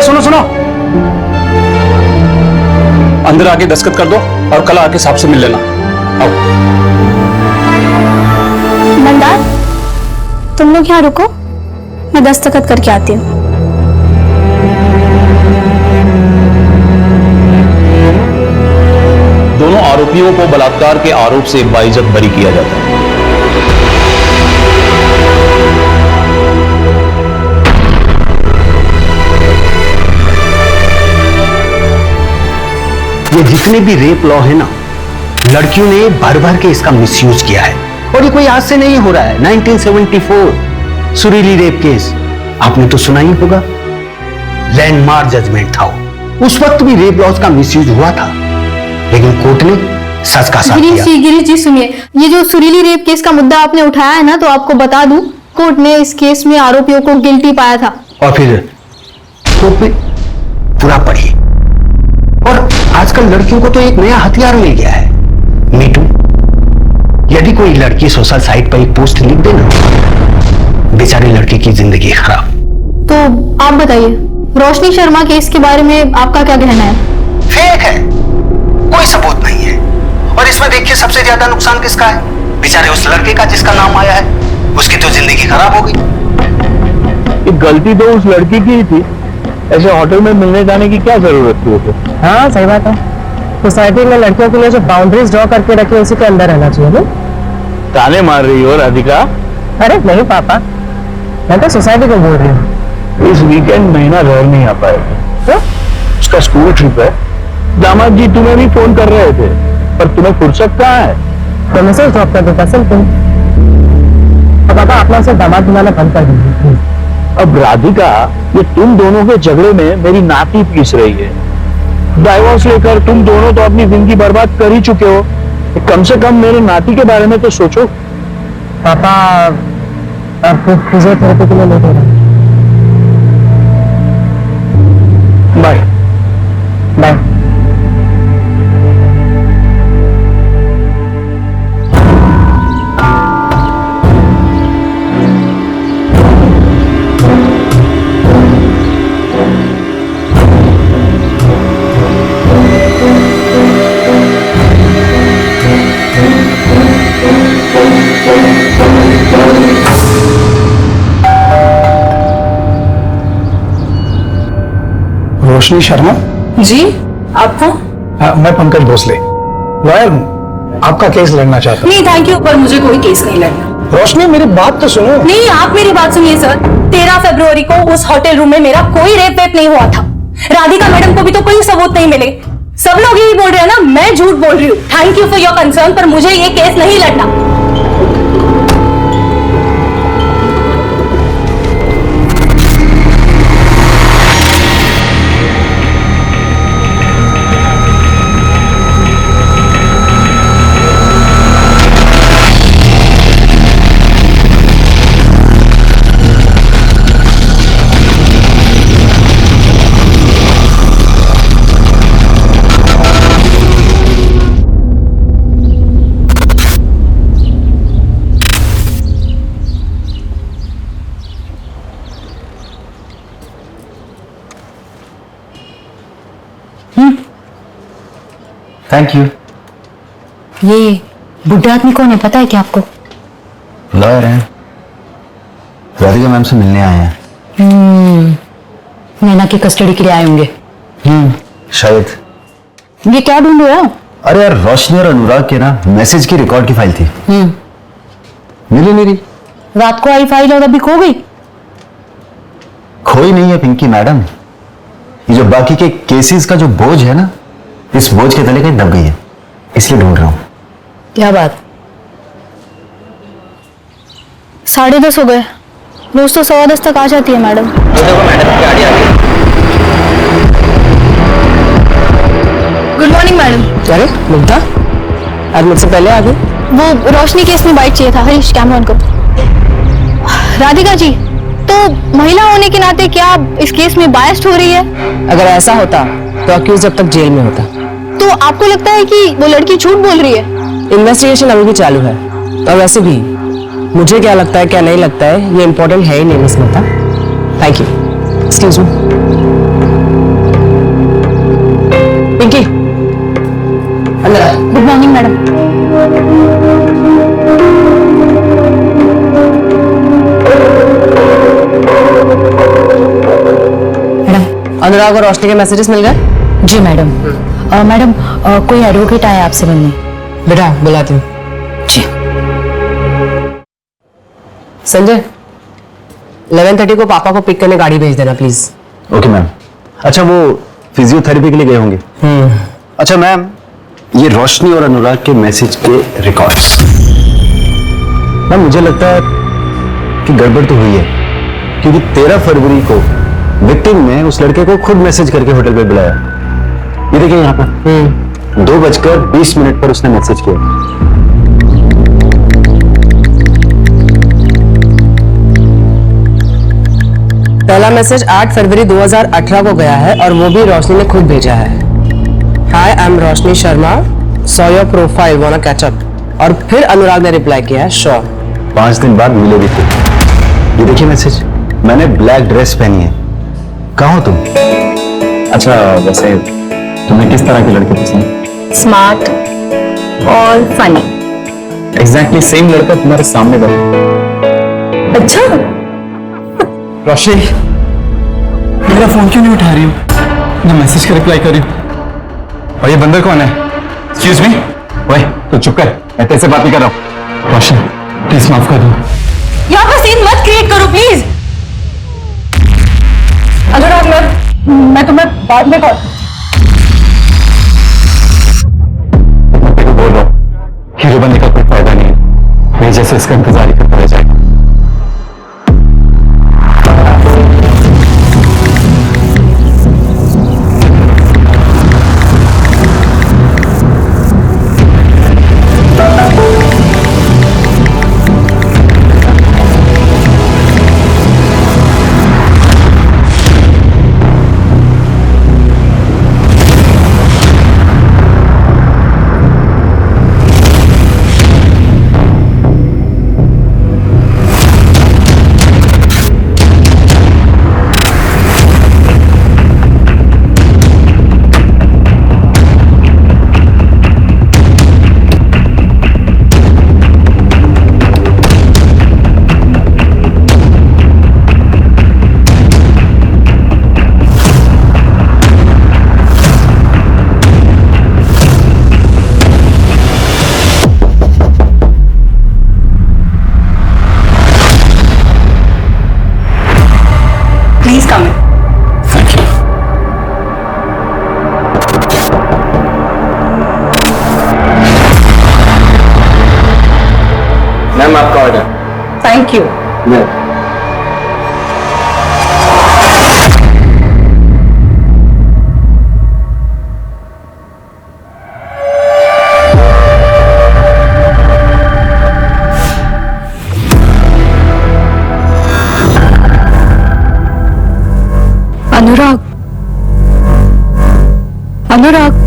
सुनो सुनो, अंदर आके दस्तखत कर दो और कल आके साहब से मिल लेना। आओ। मंदार, तुम लोग यहाँ रुको, मैं दस्तखत करके आती हूँ। दोनों आरोपियों को बलात्कार के आरोप से बाइज्जत बरी किया जाता है। ये जितने भी रेप लॉ है ना, लड़कियों ने भर भर के इसका मिसयूज किया है और ये कोई आज से नहीं हो रहा है। 1974 सुरीली रेप केस आपने तो सुना ही होगा, लैंडमार्क जजमेंट था वो। उस वक्त भी रेप लॉज का मिसयूज हुआ था, लेकिन कोर्ट ने सच का साथ दिया। गिरीश जी सुनिए, ये जो सुरीली रेप केस का मुद्दा आपने उठाया है ना, तो आपको बता दूं, कोर्ट ने इस केस में आरोपियों को गिल्टी पाया था। और फिर कोर्ट में पूरा पढ़िए। और आजकल लड़कियों को तो एक नया हथियार मिल गया है, मीटू। यदि कोई लड़की सोशल साइट पर एक पोस्ट लिख देना, बेचारे लड़के की जिंदगी खराब। तो आप बताइए, रोशनी शर्मा केस के बारे में आपका क्या कहना है? फेक है, कोई सबूत नहीं है। और इसमें देखिए सबसे ज्यादा नुकसान किसका है? बेचारे उस लड़के का जिसका नाम आया है, उसकी तो जिंदगी खराब हो गई। ये गलती तो उस लड़की की ही थी, ऐसे होटल में मिलने जाने की क्या जरूरत थी उसे? हाँ सही बात है, सोसाइटी में लड़कियों के लिए जो बाउंड्रीज ड्रॉ करके रखे उसी के अंदर रहना चाहिए। नहीं ताने मार रही हो राधिका? अरे नहीं पापा, मैं तो सोसाइटी को बोल रही हूँ। इस वीकेंड महीना घर नहीं आ पाएगा, तो उसका स्कूल ट्रिप है। दामाद जी तुम्हें भी फोन कर रहे थे, पर तुम्हें फुर्सत कहाँ है? तो मैसेज ड्रॉप कर देता सिंपल। और पापा अपना से दामाद बुलाना बंद कर दीजिए। अब राधिका, ये तुम दोनों के झगड़े में मेरी नाती पीस रही है। डाइवोर्स लेकर तुम दोनों तो अपनी जिंदगी बर्बाद कर ही चुके हो, कम से कम मेरे नाती के बारे में तो सोचो। पापा आपको फिजियोथेरेपी के लिए ले दे रहा हूं। Bye bye. रोशनी शर्मा जी, आपको? मैं पंकज भोसले, लॉयर हूँ, आपका केस लड़ना चाहता हूँ। नहीं थैंक यू, पर मुझे कोई केस नहीं लड़ना। रोशनी मेरी बात तो सुनो। नहीं, आप मेरी बात सुनिए सर। 13 फरवरी को उस होटल रूम में मेरा कोई रेप वेप नहीं हुआ था। राधिका मैडम को भी तो कोई सबूत नहीं मिले। सब लोग यही बोल रहे हैं ना, मैं झूठ बोल रही हूँ। Thank you for your concern, पर मुझे ये केस नहीं लड़ना। Thank you. ये बुढ़े आदमी कौन है, पता है क्या आपको? लॉयर हैं, राधिका मैम से मिलने आए हैं। नैना की कस्टडी के लिए आए होंगे। शायद। ये क्या ढूंढ रहे हो? अरे यार, रोशनी और अनुराग के ना मैसेज की रिकॉर्ड की फाइल थी, मिली नहीं रही। रात को आई फाइल और अभी खो गई? खोई नहीं है पिंकी मैडम, ये जो बाकी के केसेस का जो बोझ है ना, इस बोझ के तले कहीं दब गई है, इसलिए ढूंढ रहा हूं। क्या बात? 10:30 हो गए, रोज तो 10:15 तक आ जाती है मैडम। Good morning madam. अरे मुग्धा, आज मुझसे पहले आ गई। वो रोशनी केस में बाइट चाहिए था हरीश कैमरॉन को। राधिका जी, तो महिला होने के नाते क्या आप इस केस में बायस्ड हो रही है? अगर ऐसा होता तो अक्यूज अब तक जेल में होता। तो आपको लगता है कि वो लड़की झूठ बोल रही है? इन्वेस्टिगेशन अभी भी चालू है, और वैसे भी मुझे क्या लगता है क्या नहीं लगता है ये इंपॉर्टेंट है ही नहीं miss Mugdha. Thank you. Excuse me Pinky, अंदर आ। Good morning madam. अनुराग और रोशनी के मैसेजेस मिल गए? जी मैडम। मैडम कोई एडवोकेट आया आपसे मिलने। बेटा बुलाती हूँ। जी। संजय, 11:30 को पापा को पिक करने गाड़ी भेज देना प्लीज। Okay ma'am. अच्छा, वो फिजियोथेरेपी के लिए गए होंगे। अच्छा मैम, ये रोशनी और अनुराग के मैसेज के रिकॉर्ड्स। मैम मुझे लगता है कि गड़बड़ तो हुई है, क्योंकि 13 फरवरी को विक्टिम ने उस लड़के को खुद मैसेज करके होटल पे बुलाया। ये देखिए यहाँ पर 2:20 पर उसने मैसेज किया। पहला मैसेज 8 फरवरी 2018 को गया है और वो भी रोशनी ने खुद भेजा है। Hi, I am Roshni Sharma, saw your profile, wanna catch up. और फिर अनुराग ने रिप्लाई किया है श्योर। 5 दिन बाद मिले भी थे। ये देखिए मैसेज, मैंने ब्लैक ड्रेस पहनी है, कहाँ हो तुम? अच्छा, वैसे तुम्हें किस तरह के लड़के पसंद? स्मार्ट और फनी। एग्जैक्टली सेम लड़का तुम्हारे सामने बैठा। अच्छा, रोशनी, मेरा फोन क्यों नहीं उठा रही हो? मैं मैसेज का रिप्लाई कर रही हूँ। और ये बंदर कौन है? Excuse me. ओए, तो चुप कर, मैं तेरे से बात नहीं कर रहा हूँ। रोशनी प्लीज माफ कर दो। यहाँ पर सीन मत क्रिएट करो प्लीज। अनुराग मैं तुम्हें बाद में कॉल। बोल रहा हूँ, हीरो बनने का कोई फायदा नहीं है। मेरे जैसे इसका इंतजार ही करता रह जाएगा। मैम आपका order. Thank you. Anurag, Anurag,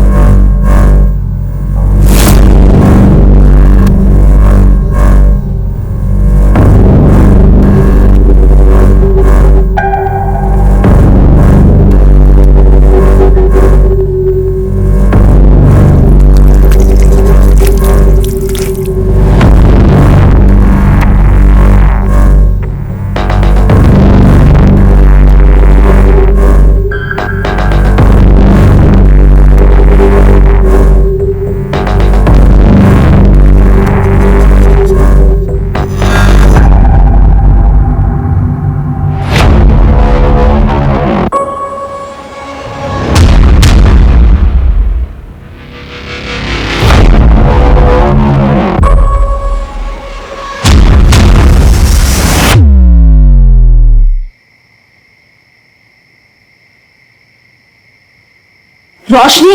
Roshni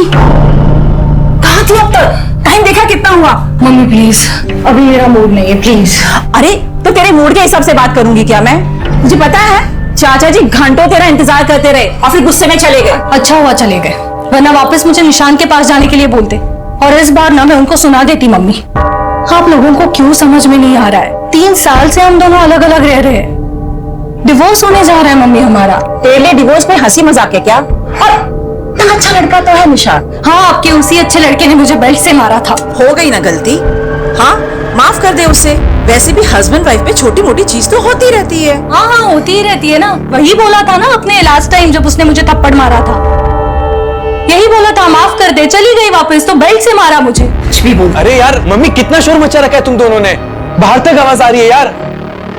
कहाँ थी अब तक? टाइम देखा कितना हुआ? मम्मी प्लीज, अभी मेरा मूड नहीं है, प्लीज। अरे तो तेरे मूड के हिसाब से बात करूंगी क्या मैं? मुझे पता है चाचा जी घंटों तेरा इंतजार करते रहे और फिर गुस्से में चले गए। अच्छा हुआ चले गए, वरना वापस मुझे निशान के पास जाने के लिए बोलते और इस बार ना मैं उनको सुना देती। मम्मी, आप लोगों को क्यों समझ में नहीं आ रहा है? 3 साल से हम दोनों अलग अलग रह रहे हैं, डिवोर्स होने जा रहा है मम्मी हमारा। तेरे लिए डिवोर्स में हंसी मजाक है क्या? और इतना अच्छा लड़का तो है निशान। हाँ, आपके उसी अच्छे लड़के ने मुझे बेल्ट से मारा था। हो गई ना गलती, हाँ माफ कर दे उसे। वैसे भी हस्बैंड वाइफ में छोटी मोटी चीज तो होती रहती है। हाँ हाँ, होती ही रहती है ना। वही बोला था ना अपने लास्ट टाइम जब उसने मुझे थप्पड़ मारा था, यही बोला था माफ कर दे। चली गई वापस तो बेल्ट से मारा मुझे। कुछ भी बोल। अरे यार मम्मी, कितना शोर मचा रखा है तुम दोनों ने, बाहर तक आवाज आ रही है यार।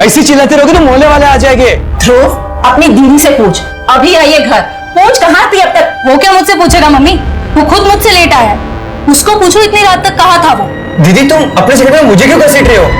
ऐसी चिल्लाते रहोगे तो मोहल्ले वाले आ जाएंगे। ध्रुव, अपनी दीदी से पूछ, अभी आई है घर, पूछ कहाँ थी अब तक? वो क्या मुझसे पूछेगा मम्मी, वो खुद मुझसे लेट आया है। उसको पूछो इतनी रात तक कहाँ था वो। दीदी तुम अपने जगह में मुझे क्यों घसीट रहे हो?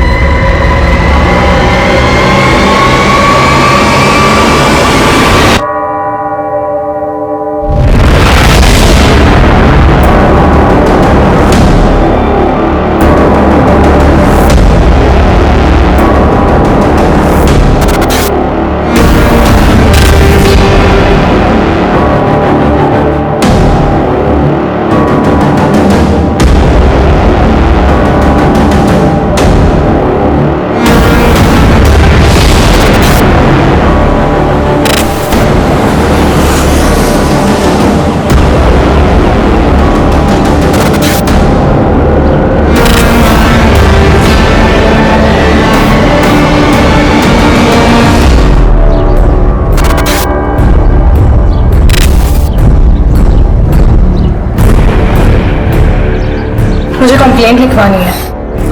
मुझे कंप्लेंट लिखवानी है।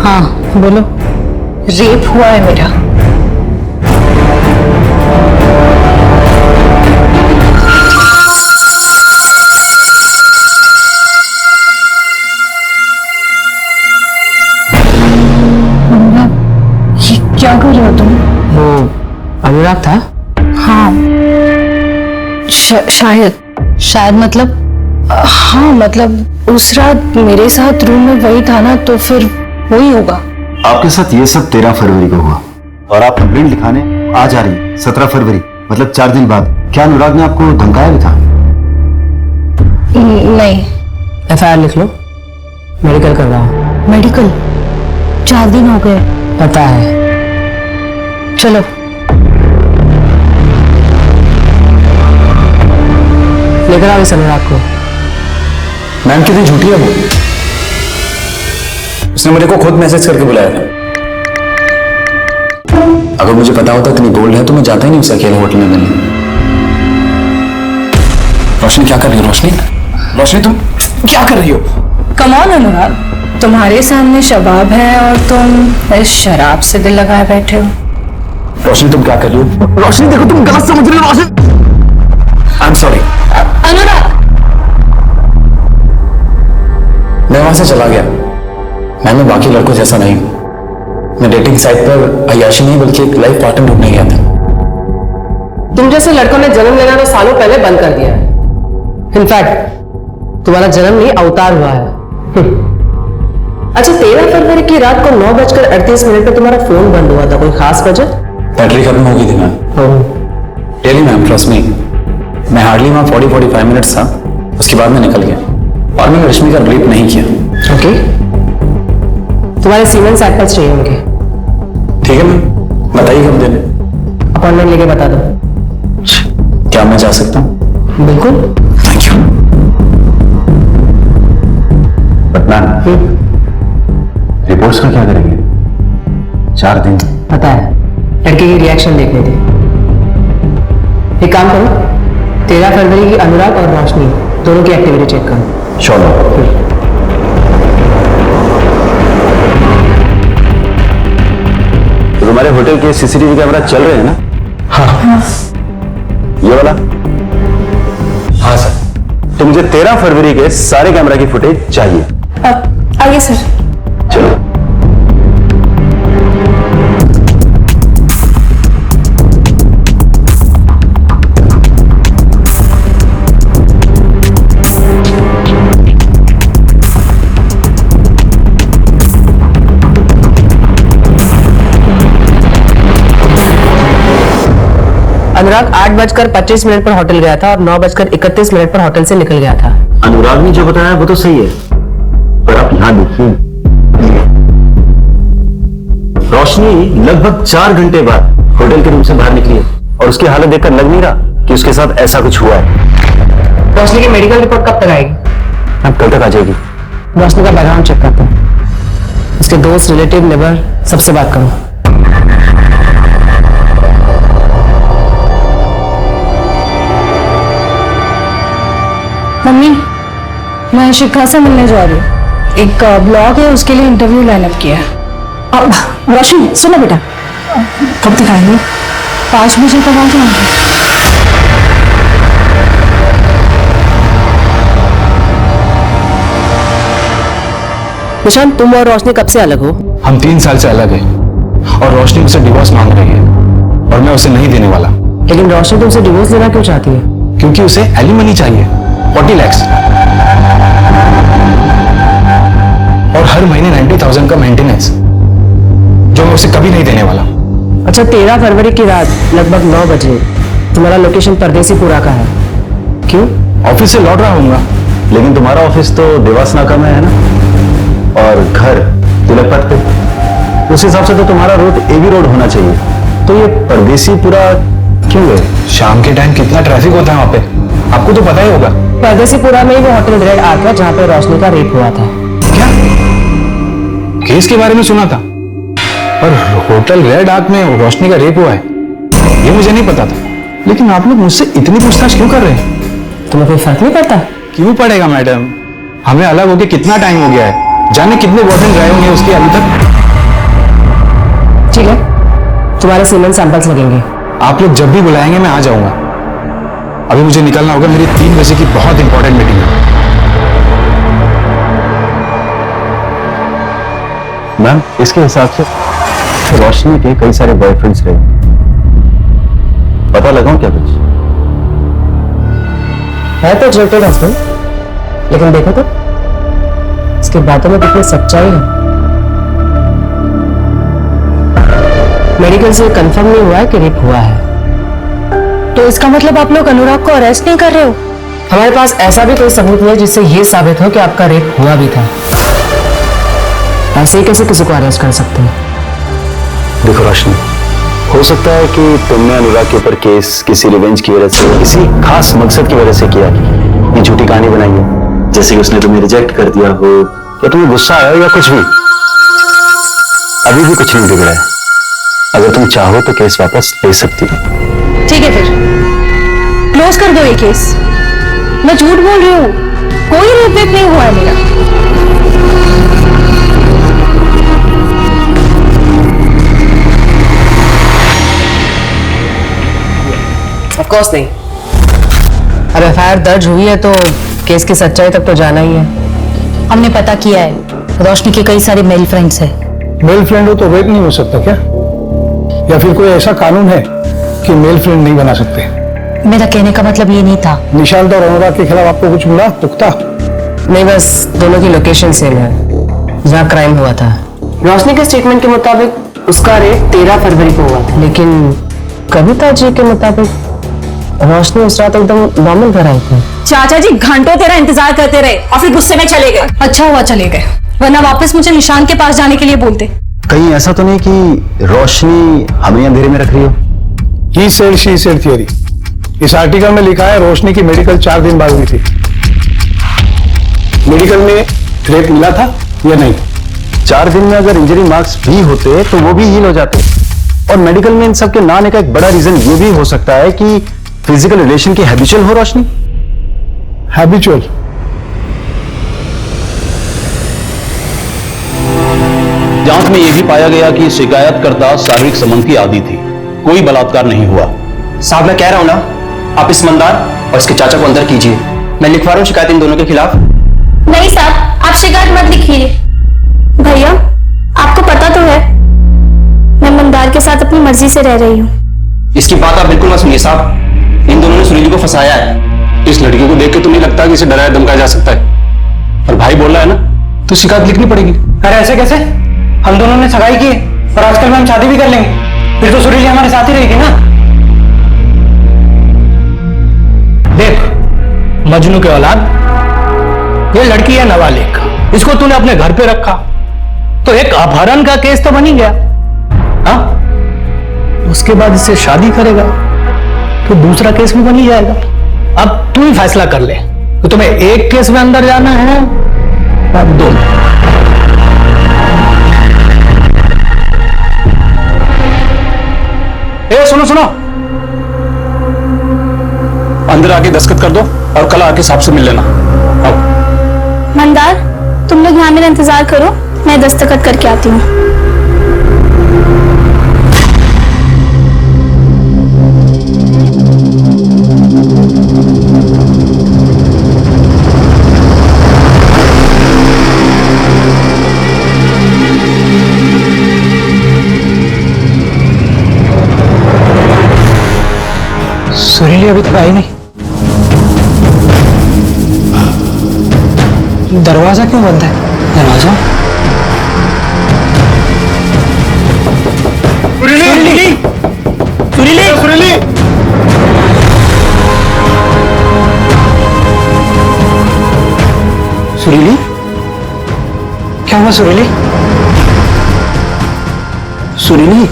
हाँ बोलो। रेप हुआ है मेरा। ये क्या कर रहे हो तुम? वो अनुराग था? हाँ शायद मतलब हाँ मतलब उस रात मेरे साथ रूम में वही था ना, तो फिर वही होगा। आपके साथ ये सब 13 फरवरी को हुआ और आप कंप्लेंट लिखाने आज आ रही 17 फरवरी, मतलब 4 दिन बाद। क्या अनुराग ने आपको धमकाया भी था? नहीं। FIR लिख लो, मेडिकल कर रहा हूँ। मेडिकल? 4 दिन हो गए। पता है। चलो। लेकर आओ इस अनुराग को। मैम कितनी झूठी है वो, उसने मुझे को खुद मैसेज करके बुलाया था। अगर मुझे पता होता इतनी बोल्ड है तो मैं जाता ही नहीं उसे अकेले होटल में मिलने। रोशनी क्या कर रही हो? रोशनी तुम क्या कर रही हो? कम ऑन अनुराग, तुम्हारे सामने शबाब है और तुम इस शराब से दिल लगाए बैठे हो। रोशनी तुम क्या कर रही हो? रोशनी देखो तुम गलत समझ रही हो। रोशनी आई एम सॉरी। अनुराग, मैं वहां से चला गया। मैं बाकी लड़कों जैसा नहीं हूं। मैं डेटिंग साइट पर अय्याशी नहीं बल्कि एक लाइफ पार्टनर ढूंढने गया था। तुम जैसे लड़कों ने जन्म लेना तो सालों पहले बंद कर दिया है। इनफैक्ट तुम्हारा जन्म नहीं अवतार हुआ है। अच्छा, 13 फरवरी की रात को 9:38 पे तुम्हारा फोन बंद हुआ था, कोई खास वजह? बैटरी खत्म हो गई थी ma'am. Really ma'am, trust me. मैं हार्डली वहां 40-45 मिनट्स था, उसके बाद मैं निकल गया और मैंने रश्मि का रेप नहीं किया। ओके, तुम्हारे सीमेंट सैंपल्स चाहिए होंगे। ठीक है मैम, बताइए कब देने? अपॉइंटमेंट लेके बता दो। क्या मैं जा सकता हूँ? बिल्कुल। Thank you. But ma'am, reports का क्या करेंगे? 4 दिन। पता है, लड़के की रिएक्शन देखने थे। एक काम करो, 13 फरवरी की अनुराग और रोशनी दोनों की एक्टिविटी चेक करो। श्योर। तो तुम्हारे होटल के CCTV कैमरा चल रहे हैं ना? हाँ। ये वाला? हाँ सर। तो मुझे 13 फरवरी के सारे कैमरा की फुटेज चाहिए। आइए सर। चलो। अनुराग 8:25 पर होटल गया था और 9:31 पर होटल से निकल गया था। अनुराग ने जो बताया वो तो सही है, पर आप यहां देखिए, रोशनी लगभग 4 घंटे बाद होटल के रूम से बाहर निकली है और उसकी हालत देखकर लग नहीं रहा कि उसके साथ ऐसा कुछ हुआ है। रोशनी की मेडिकल रिपोर्ट कब तक आएगी? अब कल तक आ जाएगी। रोशनी का बैकग्राउंड चेक करते हैं, उसके दोस्त, रिलेटिव, नेबर सबसे बात करो। मम्मी, मैं शिखा से मिलने जा रही हूँ। एक ब्लॉग है, उसके लिए इंटरव्यू लाइनअप किया है। अब रोशनी सुनो बेटा, कब तक आएंगे? 5 बजे तक आ जाएंगे। निशांत, तुम और रोशनी कब से अलग हो? हम 3 साल से अलग हैं और रोशनी मुझसे डिवोर्स मांग रही है और मैं उसे नहीं देने वाला। लेकिन रोशनी तुमसे डिवोर्स देना क्यों चाहती है? क्योंकि उसे एलिमनी चाहिए, 40 लाख और हर महीने 90,000 का मेंटेनेंस, जो मैं उसे कभी नहीं देने वाला। अच्छा, 13 फरवरी की रात लगभग 9 बजे तुम्हारा लोकेशन परदेसीपुरा का है, क्यों? ऑफिस से लौट रहा हूँ। लेकिन तुम्हारा ऑफिस तो देवास नाका में है ना, और घर तिलक पथ पे। उस हिसाब से तो तुम्हारा रूट एवी रोड होना चाहिए, तो ये परदेसीपुरा क्यों गए? शाम के टाइम कितना ट्रैफिक होता है वहां पे, आपको तो पता ही होगा। परदेसीपुरा में ही वो होटल रेड आर्क है जहाँ पे रोशनी का रेप हुआ था। क्या केस के बारे में सुना था? और होटल रेड आर्क में रोशनी का रेप हुआ है, ये मुझे नहीं पता था। लेकिन आप लोग मुझसे इतनी पूछताछ क्यों कर रहे हैं? तुम्हें कोई फर्क नहीं पड़ता? क्यों पड़ेगा मैडम, हमें अलग होके कितना टाइम हो गया है, जाने कितने बॉयफ्रेंड रहे होंगे उसके अभी तक। ठीक है, तुम्हारे सीमेंट सैंपल्स लगेंगे। आप लोग जब भी बुलाएंगे मैं आ जाऊंगा। अभी मुझे निकलना होगा, मेरी 3 बजे की बहुत इंपॉर्टेंट मीटिंग है। मैम, इसके हिसाब से रोशनी के कई सारे बॉयफ्रेंड्स रहे, पता लगाऊं क्या कुछ? है तो जेटेड हस्बैंड, लेकिन देखो तो इसके बातों में कितनी सच्चाई है। मेडिकल से कंफर्म नहीं हुआ है कि रेप हुआ है। तो इसका मतलब आप लोग अनुराग को अरेस्ट नहीं कर रहे हो? हमारे पास ऐसा भी कोई सबूत नहीं है जिससे ये साबित हो कि आपका रेप हुआ भी था। ऐसे ही कैसे किसी को अरेस्ट कर सकते हैं? देखो रोशनी, हो सकता है कि तुमने अनुराग के ऊपर केस किसी रिवेंज की वजह से, किसी खास मकसद की वजह से किया, ये झूठी कहानी बनाई है, जैसे कि उसने तुम्हें रिजेक्ट कर दिया हो या तुम्हें गुस्सा आया या कुछ भी। अभी भी कुछ नहीं बिगड़ा है, अगर तुम चाहो तो केस वापस ले सकती हो। ठीक है, फिर क्लोज कर दो ये केस। मैं झूठ बोल रही हूँ, कोई रेप वेप नहीं हुआ है मेरा। ऑफ कोर्स नहीं। अब एफआईआर दर्ज हुई है तो केस की सच्चाई तक तो जाना ही है। हमने पता किया है, रोशनी के कई सारे मेल फ्रेंड्स हैं। मेल फ्रेंड हो तो रेप नहीं हो सकता क्या? या फिर कोई ऐसा कानून है कि मेल फ्रेंड नहीं बना सकते? मेरा कहने का मतलब ये नहीं था। निशांत और अनुराग के खिलाफ आपको कुछ मिला पुख्ता? नहीं, बस दोनों की लोकेशन सेम है जहाँ क्राइम हुआ था। रोशनी के स्टेटमेंट के मुताबिक उसका रेप 13 फरवरी को हुआ था, लेकिन कविता जी के मुताबिक रोशनी उस रात एकदम नॉर्मल घर आई थी। चाचा जी घंटों तेरा इंतजार करते रहे और फिर गुस्से में चले गए। अच्छा हुआ चले गए, वरना वापस मुझे निशान के पास जाने के लिए बोलते। कहीं ऐसा तो नहीं कि रोशनी हमें अंधेरे में रख रही हो? He said she said theory. इस आर्टिकल में लिखा है रोशनी की मेडिकल 4 दिन बाद हुई थी। मेडिकल में रेप मिला था या नहीं? 4 दिन में अगर इंजरी मार्क्स भी होते तो वो भी हील हो जाते। और मेडिकल में इन सब के ना आने का एक बड़ा रीजन ये भी हो सकता है कि फिजिकल रिलेशन की हैबिचुअल हो रोशनी। हैबिचुअल? जांच में यह भी पाया गया कि शिकायतकर्ता शारीरिक संबंध की आदी थी, कोई बलात्कार नहीं हुआ। साहब मैं कह रहा हूं ना, आप इस मंदार और इसके चाचा को अंदर कीजिए। मैं लिखवा रहा हूं शिकायत इन दोनों के खिलाफ। नहीं साहब, आप शिकायत मत लिखिए। भैया, आपको पता तो है मैं मंदार के साथ अपनी मर्जी से रह रही हूँ। इसकी बात आप बिल्कुल मत सुनिए साहब, इन दोनों ने सुरीली को फंसाया है। इस लड़की को देख के तो नहीं लगता कि इसे डराया धमकाया जा सकता है। और भाई बोल रहा है ना, तो शिकायत लिखनी पड़ेगी। अरे ऐसे कैसे? हम दोनों ने सगाई की है और आजकल में हम शादी भी कर लेंगे, फिर तो सुरीली हमारे साथ ही रहेगी ना। देख मजनू के औलाद, ये लड़की है नाबालिग, इसको तूने अपने घर पे रखा तो एक अपहरण का केस तो बन ही गया। हाँ, उसके बाद इससे शादी करेगा तो दूसरा केस भी बन ही जाएगा। अब तू ही फैसला कर ले कि तुम्हें एक केस में अंदर जाना है या दो। ए सुनो सुनो, अंदर आके दस्तखत कर दो और कल आके साहब से मिल लेना। आओ। मंदार, तुम लोग यहाँ मेरा इंतजार करो, मैं दस्तखत करके आती हूँ। सुरीली अभी तक आई नहीं। दरवाजा क्यों बंद है? दरवाजा सुरीली सुरीली सुरीली सुरीली, क्या हुआ सुरीली? सुरीली,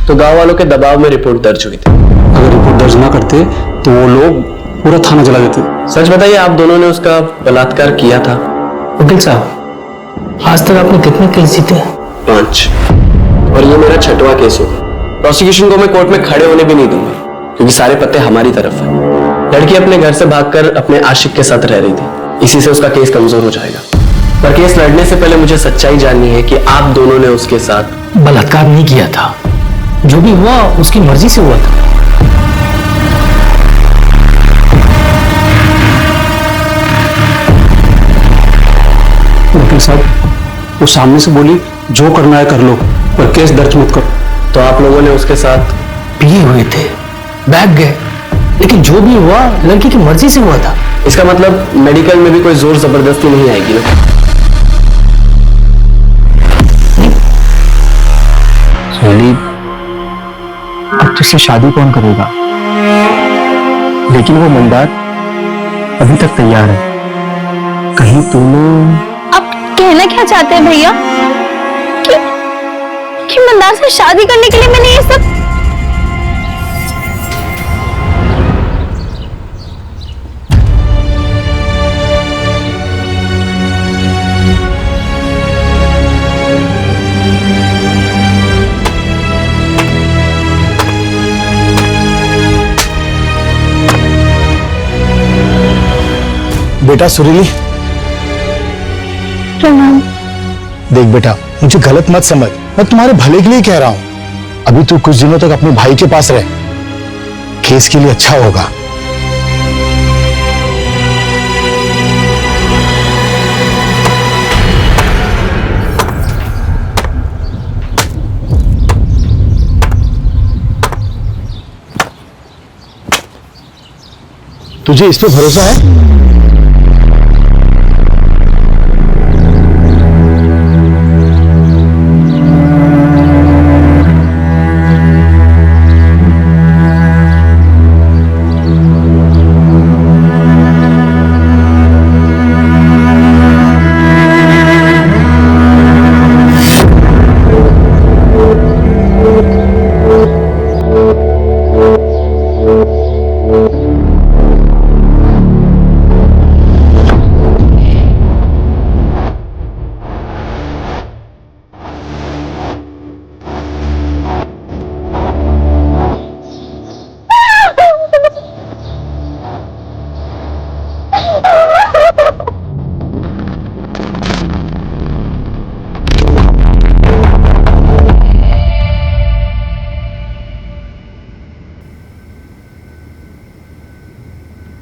तो गांव वालों के दबाव में रिपोर्ट दर्ज हुई थी। अगर रिपोर्ट दर्ज ना करते तो वो लोग पूरा थाना जला देते। सच बताइए, आप दोनों ने उसका बलात्कार किया था? वकील साहब, आज तक आपने कितने केस जीते? 5, और ये मेरा 6वां केस होगा। प्रोसिक्यूशन को मैं कोर्ट में खड़े होने भी नहीं दूंगा, क्योंकि सारे पत्ते हमारी तरफ हैं। लड़की अपने घर से भागकर अपने आशिक के साथ रह रही थी, इसी से उसका केस कमजोर हो जाएगा। पर केस लड़ने से पहले मुझे सच्चाई जाननी है कि आप दोनों ने उसके साथ बलात्कार नहीं किया था। जो भी हुआ उसकी मर्जी से हुआ था। वकील साहब, वो सामने से बोली जो करना है कर लो, पर केस दर्ज मत करो। तो आप लोगों ने उसके साथ पिए हुए थे, बैठ गए, लेकिन जो भी हुआ लड़की की मर्जी से हुआ था। इसका मतलब मेडिकल में भी कोई जोर जबरदस्ती नहीं आएगी ना? सोली, अब तुझसे शादी कौन करेगा? लेकिन वो मंदार अभी तक तैयार है। कहीं तूने... अब कहना क्या चाहते हैं भैया कि मंदार से शादी करने के लिए मैंने ये सब... बेटा सुरीली, प्रणाम। देख बेटा, मुझे गलत मत समझ, मैं तुम्हारे भले के लिए कह रहा हूं। अभी तू कुछ दिनों तक अपने भाई के पास रह, केस के लिए अच्छा होगा। तुझे इस पे भरोसा है?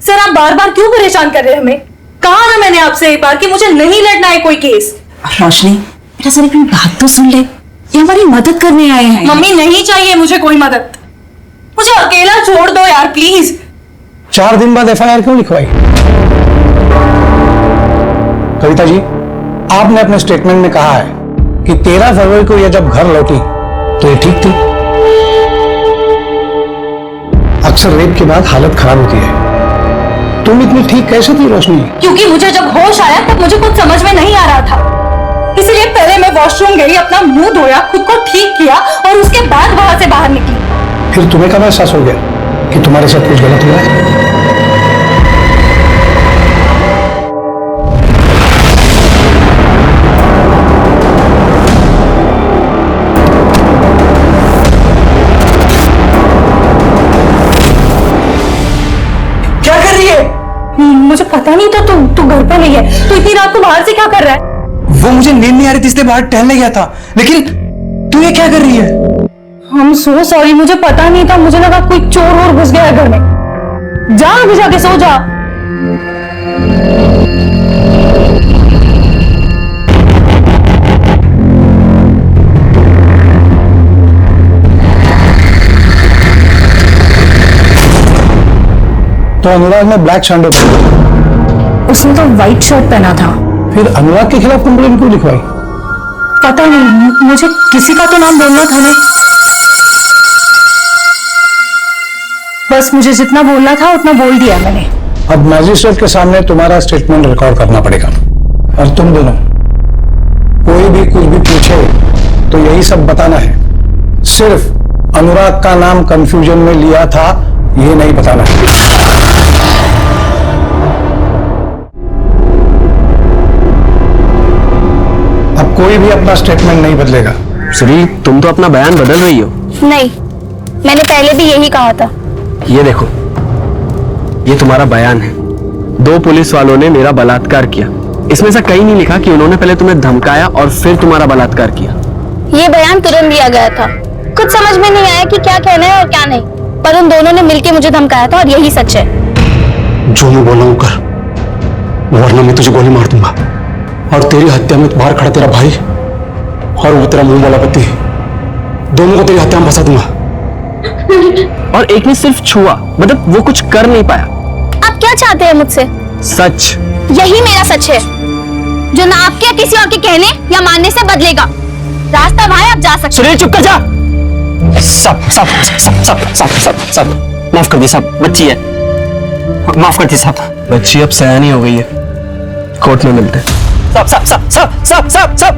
सर, आप बार बार क्यों परेशान कर रहे हैं हमें? कहा ना मैंने आपसे एक बार कि मुझे नहीं लड़ना है कोई केस। रोशनी, मेरा सर अपनी बात तो सुन ले, ये हमारी मदद करने आए हैं। मम्मी, नहीं चाहिए मुझे कोई मदद, मुझे अकेला छोड़ दो यार प्लीज। 4 दिन बाद एफआईआर क्यों लिखवाई? कविता जी, आपने अपने स्टेटमेंट में कहा है कि 13 फरवरी को यह जब घर लौटी तो ये ठीक थी। अक्सर रेप के बाद हालत खराब होती है। तुम इतनी ठीक कैसे थी रोशनी? क्योंकि मुझे जब होश आया तब मुझे कुछ समझ में नहीं आ रहा था, इसलिए पहले मैं वॉशरूम गई, अपना मुंह धोया, खुद को ठीक किया और उसके बाद वहां से बाहर निकली। फिर तुम्हें कब एहसास हो गया कि तुम्हारे साथ कुछ गलत हुआ है? मुझे पता नहीं था तू घर पे नहीं है, तो इतनी रात को बाहर से क्या कर रहा है? वो मुझे नींद नहीं आ रही थी इसलिए बाहर टहलने गया था, लेकिन तू ये क्या कर रही है? हम सो सॉरी, मुझे पता नहीं था, मुझे लगा कोई चोर वोर घुस गया है घर में। जा अभी जाके सो जा। तो अनुराग ने ब्लैक सैंडो पहना, उसने तो व्हाइट शर्ट पहना था। फिर अनुराग के खिलाफ कंप्लेन क्यों लिखवाई? पता नहीं, मुझे किसी का तो नाम बोलना था ना, बस मुझे जितना बोलना था उतना बोल दिया मैंने। अब मैजिस्ट्रेट के सामने तुम्हारा स्टेटमेंट रिकॉर्ड करना पड़ेगा, और तुम दोनों कोई भी कुछ भी पूछे तो यही सब बताना है। सिर्फ अनुराग का नाम कंफ्यूजन में लिया था ये नहीं बताना है। अब कोई भी अपना स्टेटमेंट नहीं बदलेगा। सुरीली, तुम तो अपना बयान बदल रही हो। नहीं, मैंने पहले भी यही कहा था। ये देखो, ये तुम्हारा बयान है। 2 पुलिस वालों ने मेरा बलात्कार किया। इसमें से कहीं नहीं लिखा कि उन्होंने पहले तुम्हें धमकाया और फिर तुम्हारा बलात्कार किया। ये बयान तुरंत दिया गया था। कुछ समझ में नहीं आया कि क्या कहना है और क्या नहीं, पर उन दोनों ने मिलकर मुझे धमकाया था और यही सच है। जो मैं बोल रहा हूं कर, वरना मैं तुझे गोली मार दूंगा। और तेरी हत्या में बाहर खड़ा तेरा भाई और वो तेरा मुंह वाला पति, दोनों को तेरी हत्या में फंसा दूंगा। और एक ने सिर्फ छुआ, मतलब वो कुछ कर नहीं पाया। आप क्या चाहते हैं मुझसे? सच। यही मेरा सच है, जो ना आपके या किसी और के कहने या मानने से बदलेगा। रास्ता वहां है, आप जा सकते हैं। सुरेश, चुप कर जा। सब सब सब सब सब सब सब माफ कर दी साहब, बच्ची है, माफ कर दी साहब। बच्ची अब सयानी हो गई है, कोर्ट में मिलते हैं। सब सब सब सब सब सब सब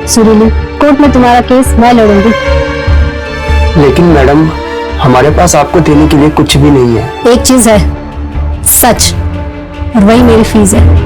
सुरीली, कोर्ट में तुम्हारा केस मैं लड़ूंगी। लेकिन मैडम, हमारे पास आपको देने के लिए कुछ भी नहीं है। एक चीज है, सच, और वही मेरी फीस है।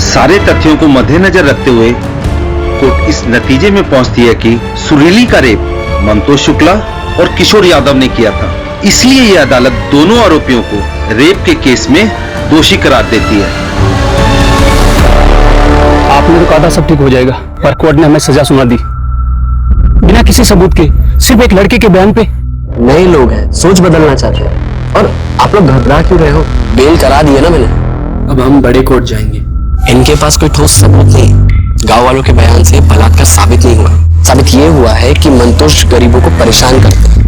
सारे तथ्यों को मद्देनजर रखते हुए कोर्ट इस नतीजे में पहुंचती है कि सुरीली का रेप मंतोष शुक्ला और किशोर यादव ने किया था। इसलिए यह अदालत दोनों आरोपियों को रेप के केस में दोषी करार देती है। आपने तो कहा था सब ठीक हो जाएगा, पर कोर्ट ने हमें सजा सुना दी बिना किसी सबूत के, सिर्फ एक लड़के के बयान पे। नए लोग हैं, सोच बदलना चाहते हैं। और आप लोग घबरा क्यों रहे हो? बेल करा दिया ना मैंने। अब हम बड़े कोर्ट जाएंगे। इनके पास कोई ठोस सबूत नहीं। गांव वालों के बयान से बलात्कार साबित नहीं हुआ। साबित ये हुआ है कि मंतोष गरीबों को परेशान करता है।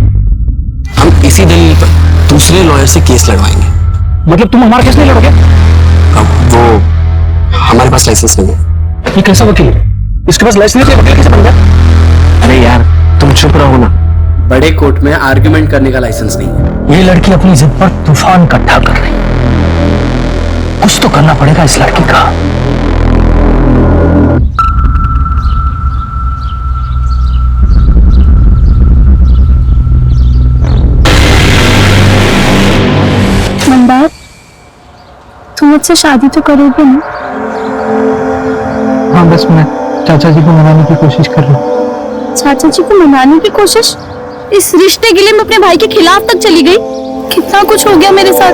हम इसी दलील पर दूसरे लॉयर से केस लड़वाएंगे। मतलब तुम हमारा केस नहीं लड़ोगे? अब वो हमारे पास लाइसेंस नहीं है। ये कैसा वकील है? इसके पास लाइसेंस नहीं, वकील कैसे बन गया? अरे यार, तुम चुप रहो ना। बड़े कोर्ट में आर्ग्यूमेंट करने का लाइसेंस नहीं है। ये लड़की अपनी जिद पर तूफान इकट्ठा कर रही, कुछ तो करना पड़ेगा इस लड़की का। मंदार, तुम मुझसे शादी तो करोगे ना? हाँ, बस मैं चाचा जी को मनाने की कोशिश कर रहा हूँ। चाचा जी को मनाने की कोशिश? इस रिश्ते के लिए मैं अपने भाई के खिलाफ तक चली गई। कितना कुछ हो गया मेरे साथ।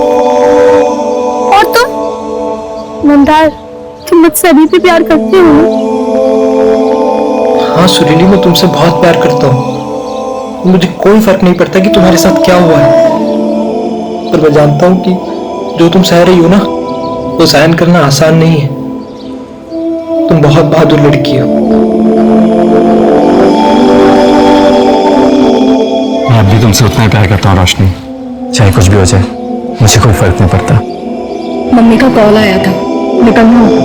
और तुम मंदार, तुम मुझसे अभी भी प्यार करते हो? हाँ सुरीली, मैं तुमसे बहुत प्यार करता हूँ। मुझे कोई फर्क नहीं पड़ता कि तुम्हारे साथ क्या हुआ है, पर मैं जानता हूँ कि जो तुम सह रही हो ना, को सहन करना आसान नहीं है। तुम बहुत बहादुर लड़की हो। मैं अब भी तुमसे उतना ही प्यार करता हूँ रोशनी, चाहे कुछ भी हो जाए मुझे कोई फर्क नहीं पड़ता। मम्मी का कॉल आया था, निकलना होगा।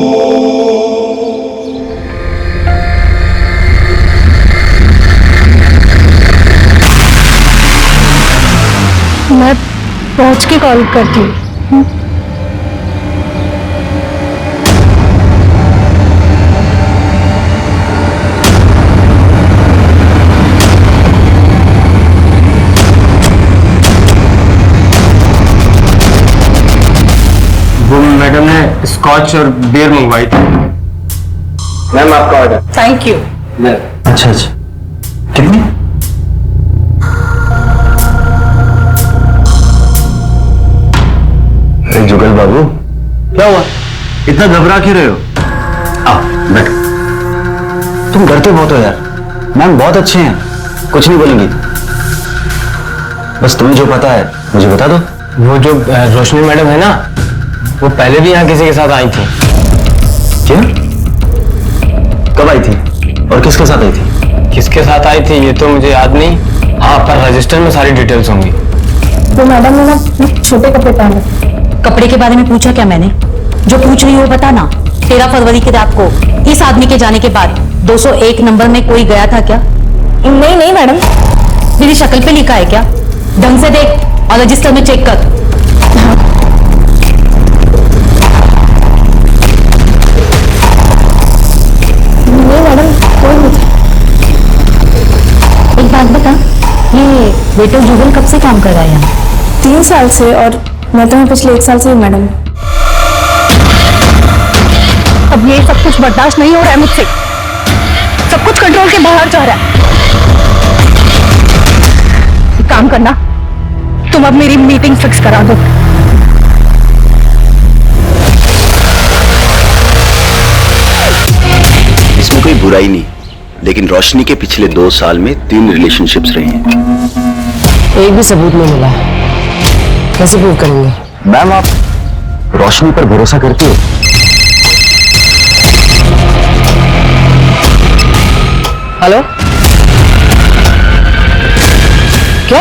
मैं पहुंच के कॉल करती हूँ। वो मैडम ने स्कॉच और बियर मंगवाई थी। मैम आपका ऑर्डर। Thank you. अच्छा अच्छा, कितनी? जुगल बाबू, क्या हुआ? इतना घबरा क्यों रहे हो? आओ बैठो। तुम डरते बहुत हो यार। मैम बहुत अच्छे हैं, कुछ नहीं बोलेंगी। बस तुम्हें जो पता है मुझे बता दो। वो जो रोशनी मैडम है ना, वो पहले भी यहाँ किसी के साथ आई थी। क्या? कब आई थी और किसके साथ आई थी? किसके साथ आई थी ये तो मुझे याद नहीं। हाँ, पर रजिस्टर में सारी डिटेल्स होंगी। तो मैडम ने ना छोटे कपड़े पहने। कपड़े के बारे में पूछा क्या मैंने? जो पूछ रही हो बता ना। 13 फरवरी की रात को इस आदमी के जाने के बाद 201 नंबर में कोई गया था क्या? नहीं नहीं मैडम। मेरी शक्ल पे लिखा है क्या? ढंग से देख और रजिस्टर में चेक कर। नहीं मैडम, कोई नहीं। एक बात बता, ये वेटर जुगल कब से काम कर रहा है यहाँ? 3 साल से, और मैं तो पिछले 1 साल से हूँ मैडम। अब ये सब कुछ बर्दाश्त नहीं हो रहा है मुझसे। सब कुछ कंट्रोल के बाहर जा रहा है। एक काम करना, तुम अब मेरी मीटिंग फिक्स करा दो। इसमें कोई बुराई नहीं, लेकिन रोशनी के पिछले 2 साल में 3 रिलेशनशिप्स रहे हैं। एक भी सबूत नहीं मिला, कैसे प्रूव करेंगे? मैम आप रोशनी पर भरोसा करती हो? हेलो, क्या?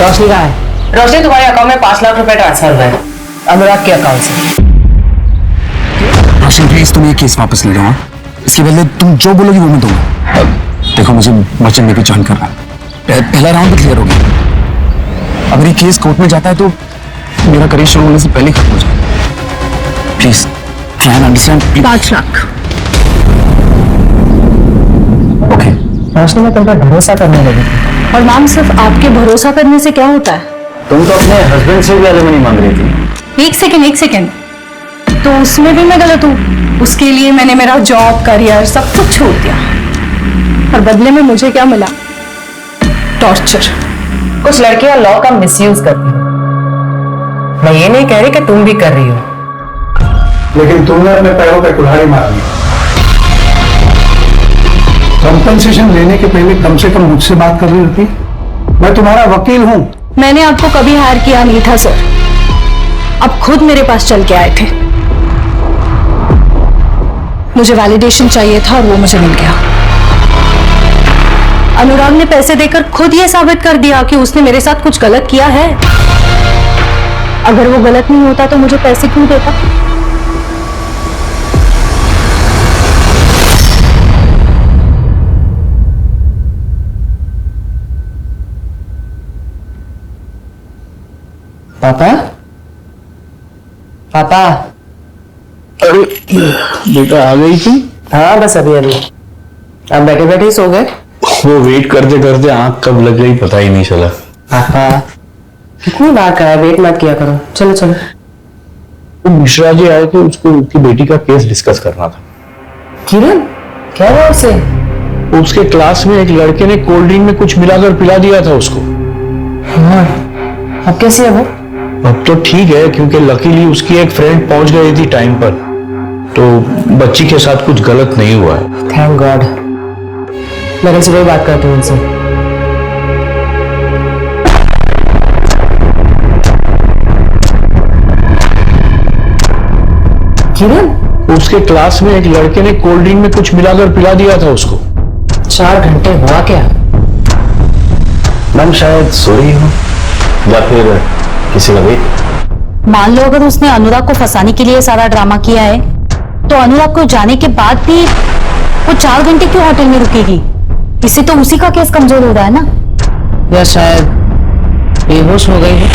रोशनी कहाँ है? रोशनी, तुम्हारे अकाउंट में 5 लाख रुपए ट्रांसफर हुए हैं अनुराग के अकाउंट से। रोशनी प्लीज तुम ये केस वापस ले लो। हाँ? इसके बदले तुम जो बोलोगी वो मैं दूंगा। देखो मुझे वचन में भी ज्वाइन करना है। पहला राउंड भी क्लियर हो गया। अगर ये केस कोर्ट में जाता है तो मेरा करियर शुरू होने से पहले खत्म हो जाए। Please try and understand. 5 lakh. Okay. Roshni में तुम पर भरोसा करने लगी, और मैम सिर्फ आपके भरोसा करने से क्या होता है? तुम तो अपने हस्बैंड से भी एलिमनी मांग रही थी। एक सेकेंड, तो उसमें भी मैं गलत हूँ? उसके लिए मैंने मेरा जॉब, करियर सब कुछ छोड़ दिया, और बदले में मुझे क्या मिला? टॉर्चर। कुछ लड़कियां लॉ का मिसयूज करती हैं। मैं ये नहीं कह रही कि तुम भी कर रही हो, लेकिन तुमने अपने पैरों पे कुल्हाड़ी मार दी। कंपनसेशन लेने के पहले कम से कम मुझसे बात कर रही होती। मैं तुम्हारा वकील हूं। मैंने आपको कभी हायर किया नहीं था सर, आप खुद मेरे पास चल के आए थे। मुझे वैलिडेशन चाहिए था और वो मुझे मिल गया। अनुराग ने पैसे देकर खुद ये साबित कर दिया कि उसने मेरे साथ कुछ गलत किया है। अगर वो गलत नहीं होता तो मुझे पैसे क्यों देता? पापा? पापा? अरे बेटा आ गई थी? हाँ बस अभी आप बैठे बैठे ही सो गए? वो वेट करते करते आंख कब लग गई पता ही नहीं चला। पापा कितनी बार कहा वेट मत किया करो, चलो चलो। वो मिश्रा जी आए थे, उसको उसकी बेटी का केस डिस्कस करना था। किरण क्या हुआ उसे? उसके क्लास में एक लड़के ने कोल्ड ड्रिंक में कुछ मिलाकर पिला दिया था उसको। हाँ, अब कैसी है वो? अब तो ठीक है, क्योंकि लकीली उसकी एक फ्रेंड पहुंच गई थी टाइम पर, तो बच्ची के साथ कुछ गलत नहीं हुआ है। Thank God. मैं कल सुबह बात करती हूँ उनसे। किरण, उसके क्लास में एक लड़के ने कोल्ड ड्रिंक में कुछ मिलाकर पिला दिया था उसको। 4 घंटे हुआ क्या? मैम शायद सो रही हो या फिर किसी का वेट। मान लो अगर उसने अनुराग को फंसाने के लिए सारा ड्रामा किया है, तो अनुराग को जाने के बाद भी वो 4 घंटे क्यों होटल में रुकेगी? इससे तो उसी का केस कमजोर हो रहा है ना। या शायद बेहोश हो गई है।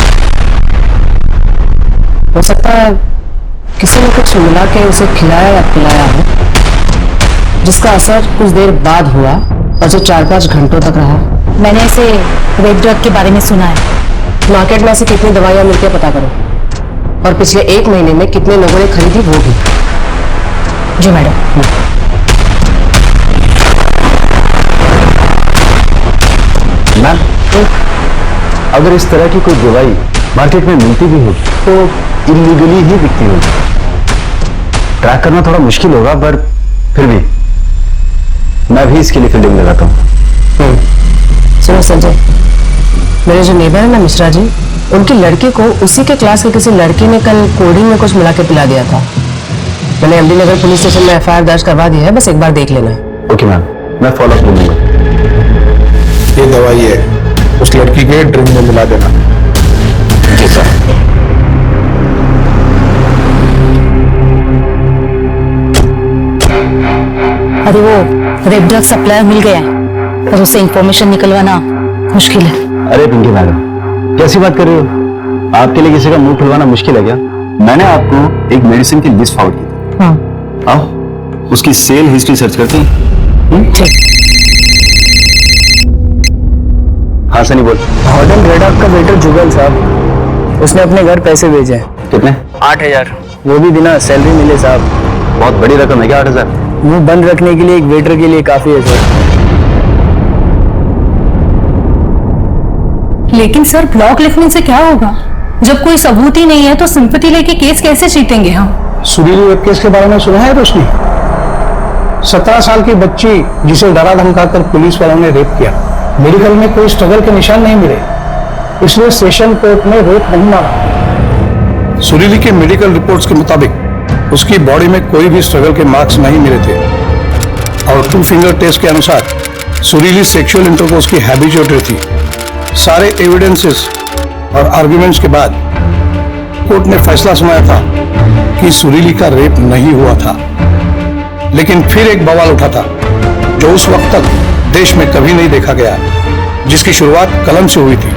हो सकता है किसी ने कुछ मिला के उसे खिलाया या पिलाया हो, जिसका असर कुछ देर बाद हुआ और जो 4-5 घंटों तक रहा। मैंने ऐसे रेड ड्रग के बारे में सुना है। मार्केट में ऐसे कितनी दवाइयां मिलती है पता करो, और पिछले 1 महीने में कितने लोगों ने खरीदी वो भी। जी मैडम। मैम, अगर इस तरह की कोई दवाई मार्केट में मिलती भी होगी तो इलीगली ही बिकती होगी। ट्रैक करना थोड़ा मुश्किल होगा, पर फिर भी मैं भी इसके लिए फील्डिंग लगाता हूँ। सुनो संजय, मेरे जो नेबर है ना मिश्रा जी, उनकी लड़की को उसी के क्लास के किसी लड़की ने कल कोल्ड ड्रिंक में कुछ मिला के पिला दिया था। मैंने एमडी नगर पुलिस स्टेशन में एफआईआर दर्ज करवा दी है, बस एक बार देख लेना। ओके मैम, मैं फॉलो अप लूंगा। ये दवाई है, उस लड़की के ड्रिंक में मिला देना। जी सर। अरे वो रेड ड्रग सप्लायर मिल गया है, पर उससे इंफॉर्मेशन निकलवाना मुश्किल है। अरे पिंकी मैडम, कैसी बात कर रही हो? आपके लिए किसी का मुंह खुलवाना मुश्किल है क्या? मैंने आपको एक मेडिसिन की लिस्ट फॉरवर्ड की थी। हाँ। आओ उसकी सेल हिस्ट्री सर्च करते हैं। ठीक। हाँ सनी बोल। होटल रेड आर्ट का वेटर जुगल साहब, उसने अपने घर पैसे भेजे हैं। कितने? 8,000, वो भी बिना सैलरी मिले साहब। बहुत बड़ी रकम है क्या 8,000? मुंह बंद रखने के लिए एक वेटर के लिए काफी है सर। लेकिन सर ब्लॉग लिखने से क्या होगा? जब कोई सबूत ही नहीं है तो सिंपैथी लेके केस कैसे जीतेंगे हम? सुरीली रेप केस के बारे में सुना है रोशनी? 17 साल की बच्ची जिसे डरा धमकाकर पुलिस वालों ने रेप किया। मेडिकल में कोई स्ट्रगल के निशान नहीं मिले, इसलिए सेशन कोर्ट में रेप नहीं माना। सुरीली के मेडिकल रिपोर्ट्स के मुताबिक उसकी बॉडी में कोई भी स्ट्रगल के मार्क्स नहीं मिले थे, और 2 फिंगर टेस्ट के अनुसार सुरीली सेक्सुअल इंटरकोर्स की हैबिचुएट थी। सारे एविडेंसेस और आर्ग्यूमेंट्स के बाद कोर्ट ने फैसला सुनाया था कि सुरीली का रेप नहीं हुआ था। लेकिन फिर एक बवाल उठा था जो उस वक्त तक देश में कभी नहीं देखा गया, जिसकी शुरुआत कलम से हुई थी।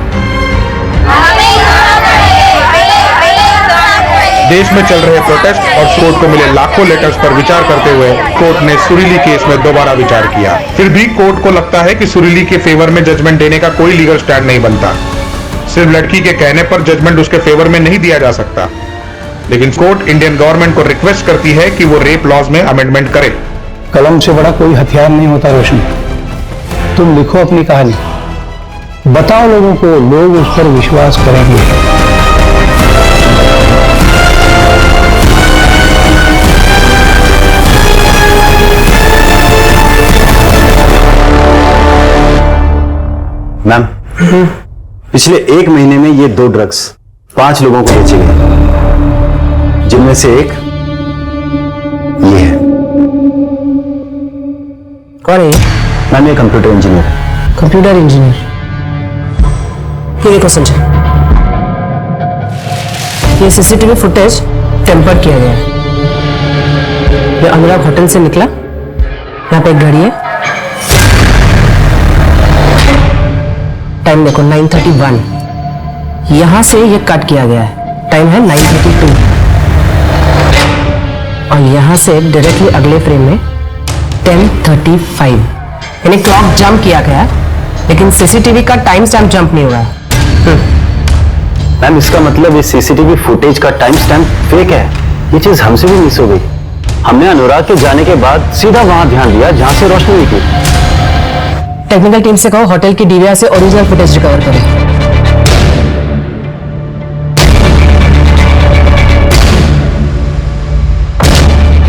देश में चल रहे प्रोटेस्ट और कोर्ट को मिले लाखों लेटर्स पर विचार करते हुए कोर्ट ने सुरीली केस में दोबारा विचार किया। फिर भी कोर्ट को लगता है कि सुरीली के फेवर में जजमेंट देने का कोई लीगल स्टैंड नहीं बनता। सिर्फ लड़की के कहने पर जजमेंट उसके फेवर में नहीं दिया जा सकता, लेकिन कोर्ट इंडियन गवर्नमेंट को रिक्वेस्ट करती है कि वो रेप लॉज में अमेंडमेंट करे। कलम से बड़ा कोई हथियार नहीं होता रोशनी। तुम लिखो अपनी कहानी, बताओ लोगों को, लोग उस पर विश्वास करेंगे। मैम, पिछले 1 महीने में ये 2 ड्रग्स 5 लोगों को बेचे गए, जिनमें से एक ये है। कौन है? मैम ये कंप्यूटर इंजीनियर है। Computer engineer? ये देखो संजय, ये सीसीटीवी फुटेज टेम्पर किया गया है। ये अनुराग होटल से निकला, यहाँ पे एक घड़ी है, टाइम देखो 9:31। यहां से ये कट किया गया है, टाइम है 9:32। और यहां से डायरेक्टली अगले फ्रेम में 10:35, यानी क्लॉक जंप किया गया है, लेकिन सीसीटीवी का टाइम स्टैम्प जंप नहीं हुआ है। मैम इसका मतलब ये सीसीटीवी फुटेज का टाइम स्टैम्प फेक है। ये चीज हमसे भी मिस हो गई। हमने अनुराग के जाने के बाद सीधा वहां ध्यान दिया जहां से रोशनी निकली। टेक्निकल टीम से कहो होटल की डीवीआर से ओरिजिनल फुटेज रिकवर करें।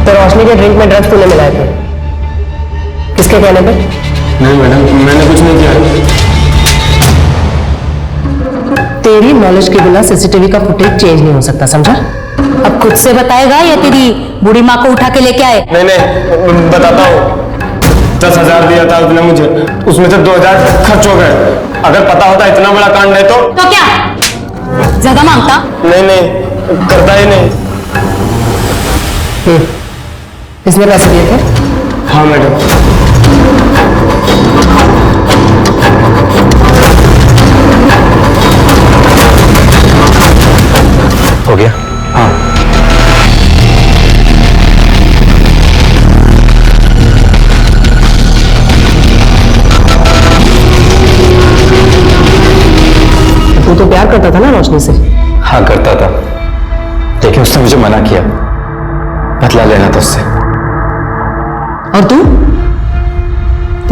तो रोशनी के ड्रिंक में ड्रग्स तूने मिलाए थे, किसके कहने पे? नहीं मैडम, मैंने कुछ नहीं किया। तेरी नॉलेज के बिना सीसीटीवी का फुटेज चेंज नहीं हो सकता, समझा? अब खुद से बताएगा या तेरी बूढ़ी माँ को उठा के लेके आए? नहीं बताता हूँ। 10,000 दिया था उसने मुझे, उसमें से 2,000 खर्च हो गए। अगर पता होता इतना बड़ा कांड है तो क्या ज्यादा मांगता? नहीं करता ही नहीं। इसने पैसे दिए थे? हाँ मैडम। हो गया? हाँ। तू तो प्यार करता था ना रोशनी से? हाँ करता था, लेकिन उसने मुझे मना किया, बदला लेना था उससे। और तू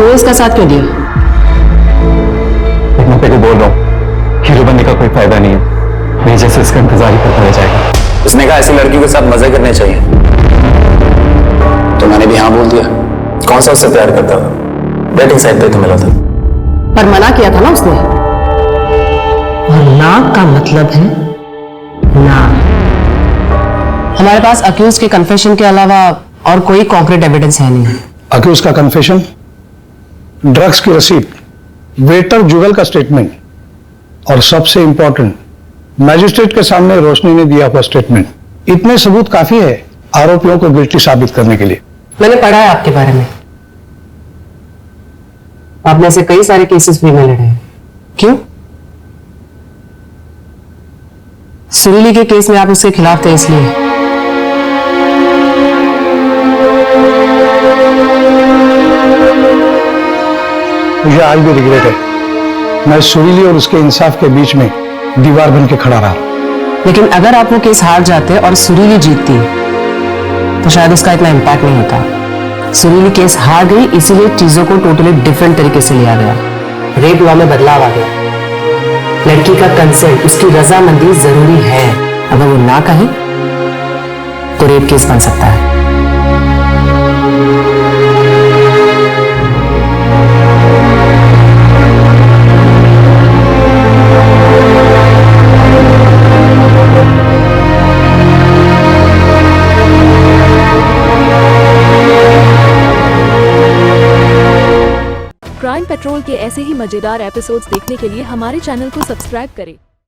इसका साथ क्यों दिया? मैं तेरे को बोल रहा हूँ, हीरो बनने का कोई फायदा नहीं है, नहीं जैसे इसका इंतजार ही करता रह जाएगा। उसने कहा ऐसी लड़की के साथ मजे करने चाहिए, तो मैंने भी हाँ बोल दिया। कौन सा उससे प्यार करता था, बैटिंग साइड पे तो मिला था। पर मना किया था ना उसने, और ना का मतलब है ना। हमारे पास अक्यूज के कन्फेशन के अलावा और कोई कॉन्क्रीट एविडेंस है नहीं। अक्यूज का कन्फेशन, ड्रग्स की रसीद, वेटर जुगल का स्टेटमेंट और सबसे इंपॉर्टेंट मैजिस्ट्रेट के सामने रोशनी ने दिया हुआ स्टेटमेंट, इतने सबूत काफी है आरोपियों को गिल्टी साबित करने के लिए। मैंने पढ़ा है आपके बारे में, आपने से कई सारे केसेस भी में लड़े हैं। क्यों? सुरीली के केस में आप उसके खिलाफ थे इसलिए। मुझे आज भी रिग्रेट है, मैं सुरीली और उसके इंसाफ के बीच में दीवार बन के खड़ा रहा। लेकिन अगर आप वो केस हार जाते और सुरीली जीतती तो शायद उसका इतना इम्पैक्ट नहीं होता। सुरीली केस हार गई, इसीलिए चीजों को टोटली डिफरेंट तरीके से लिया गया। रेप लॉ में बदलाव आ गया। लड़की का कंसेंट, उसकी रजामंदी जरूरी है। अगर वो ना कहे तो रेप केस बन सकता है। क्राइम पेट्रोल के ऐसे ही मजेदार एपिसोड्स देखने के लिए हमारे चैनल को सब्सक्राइब करें।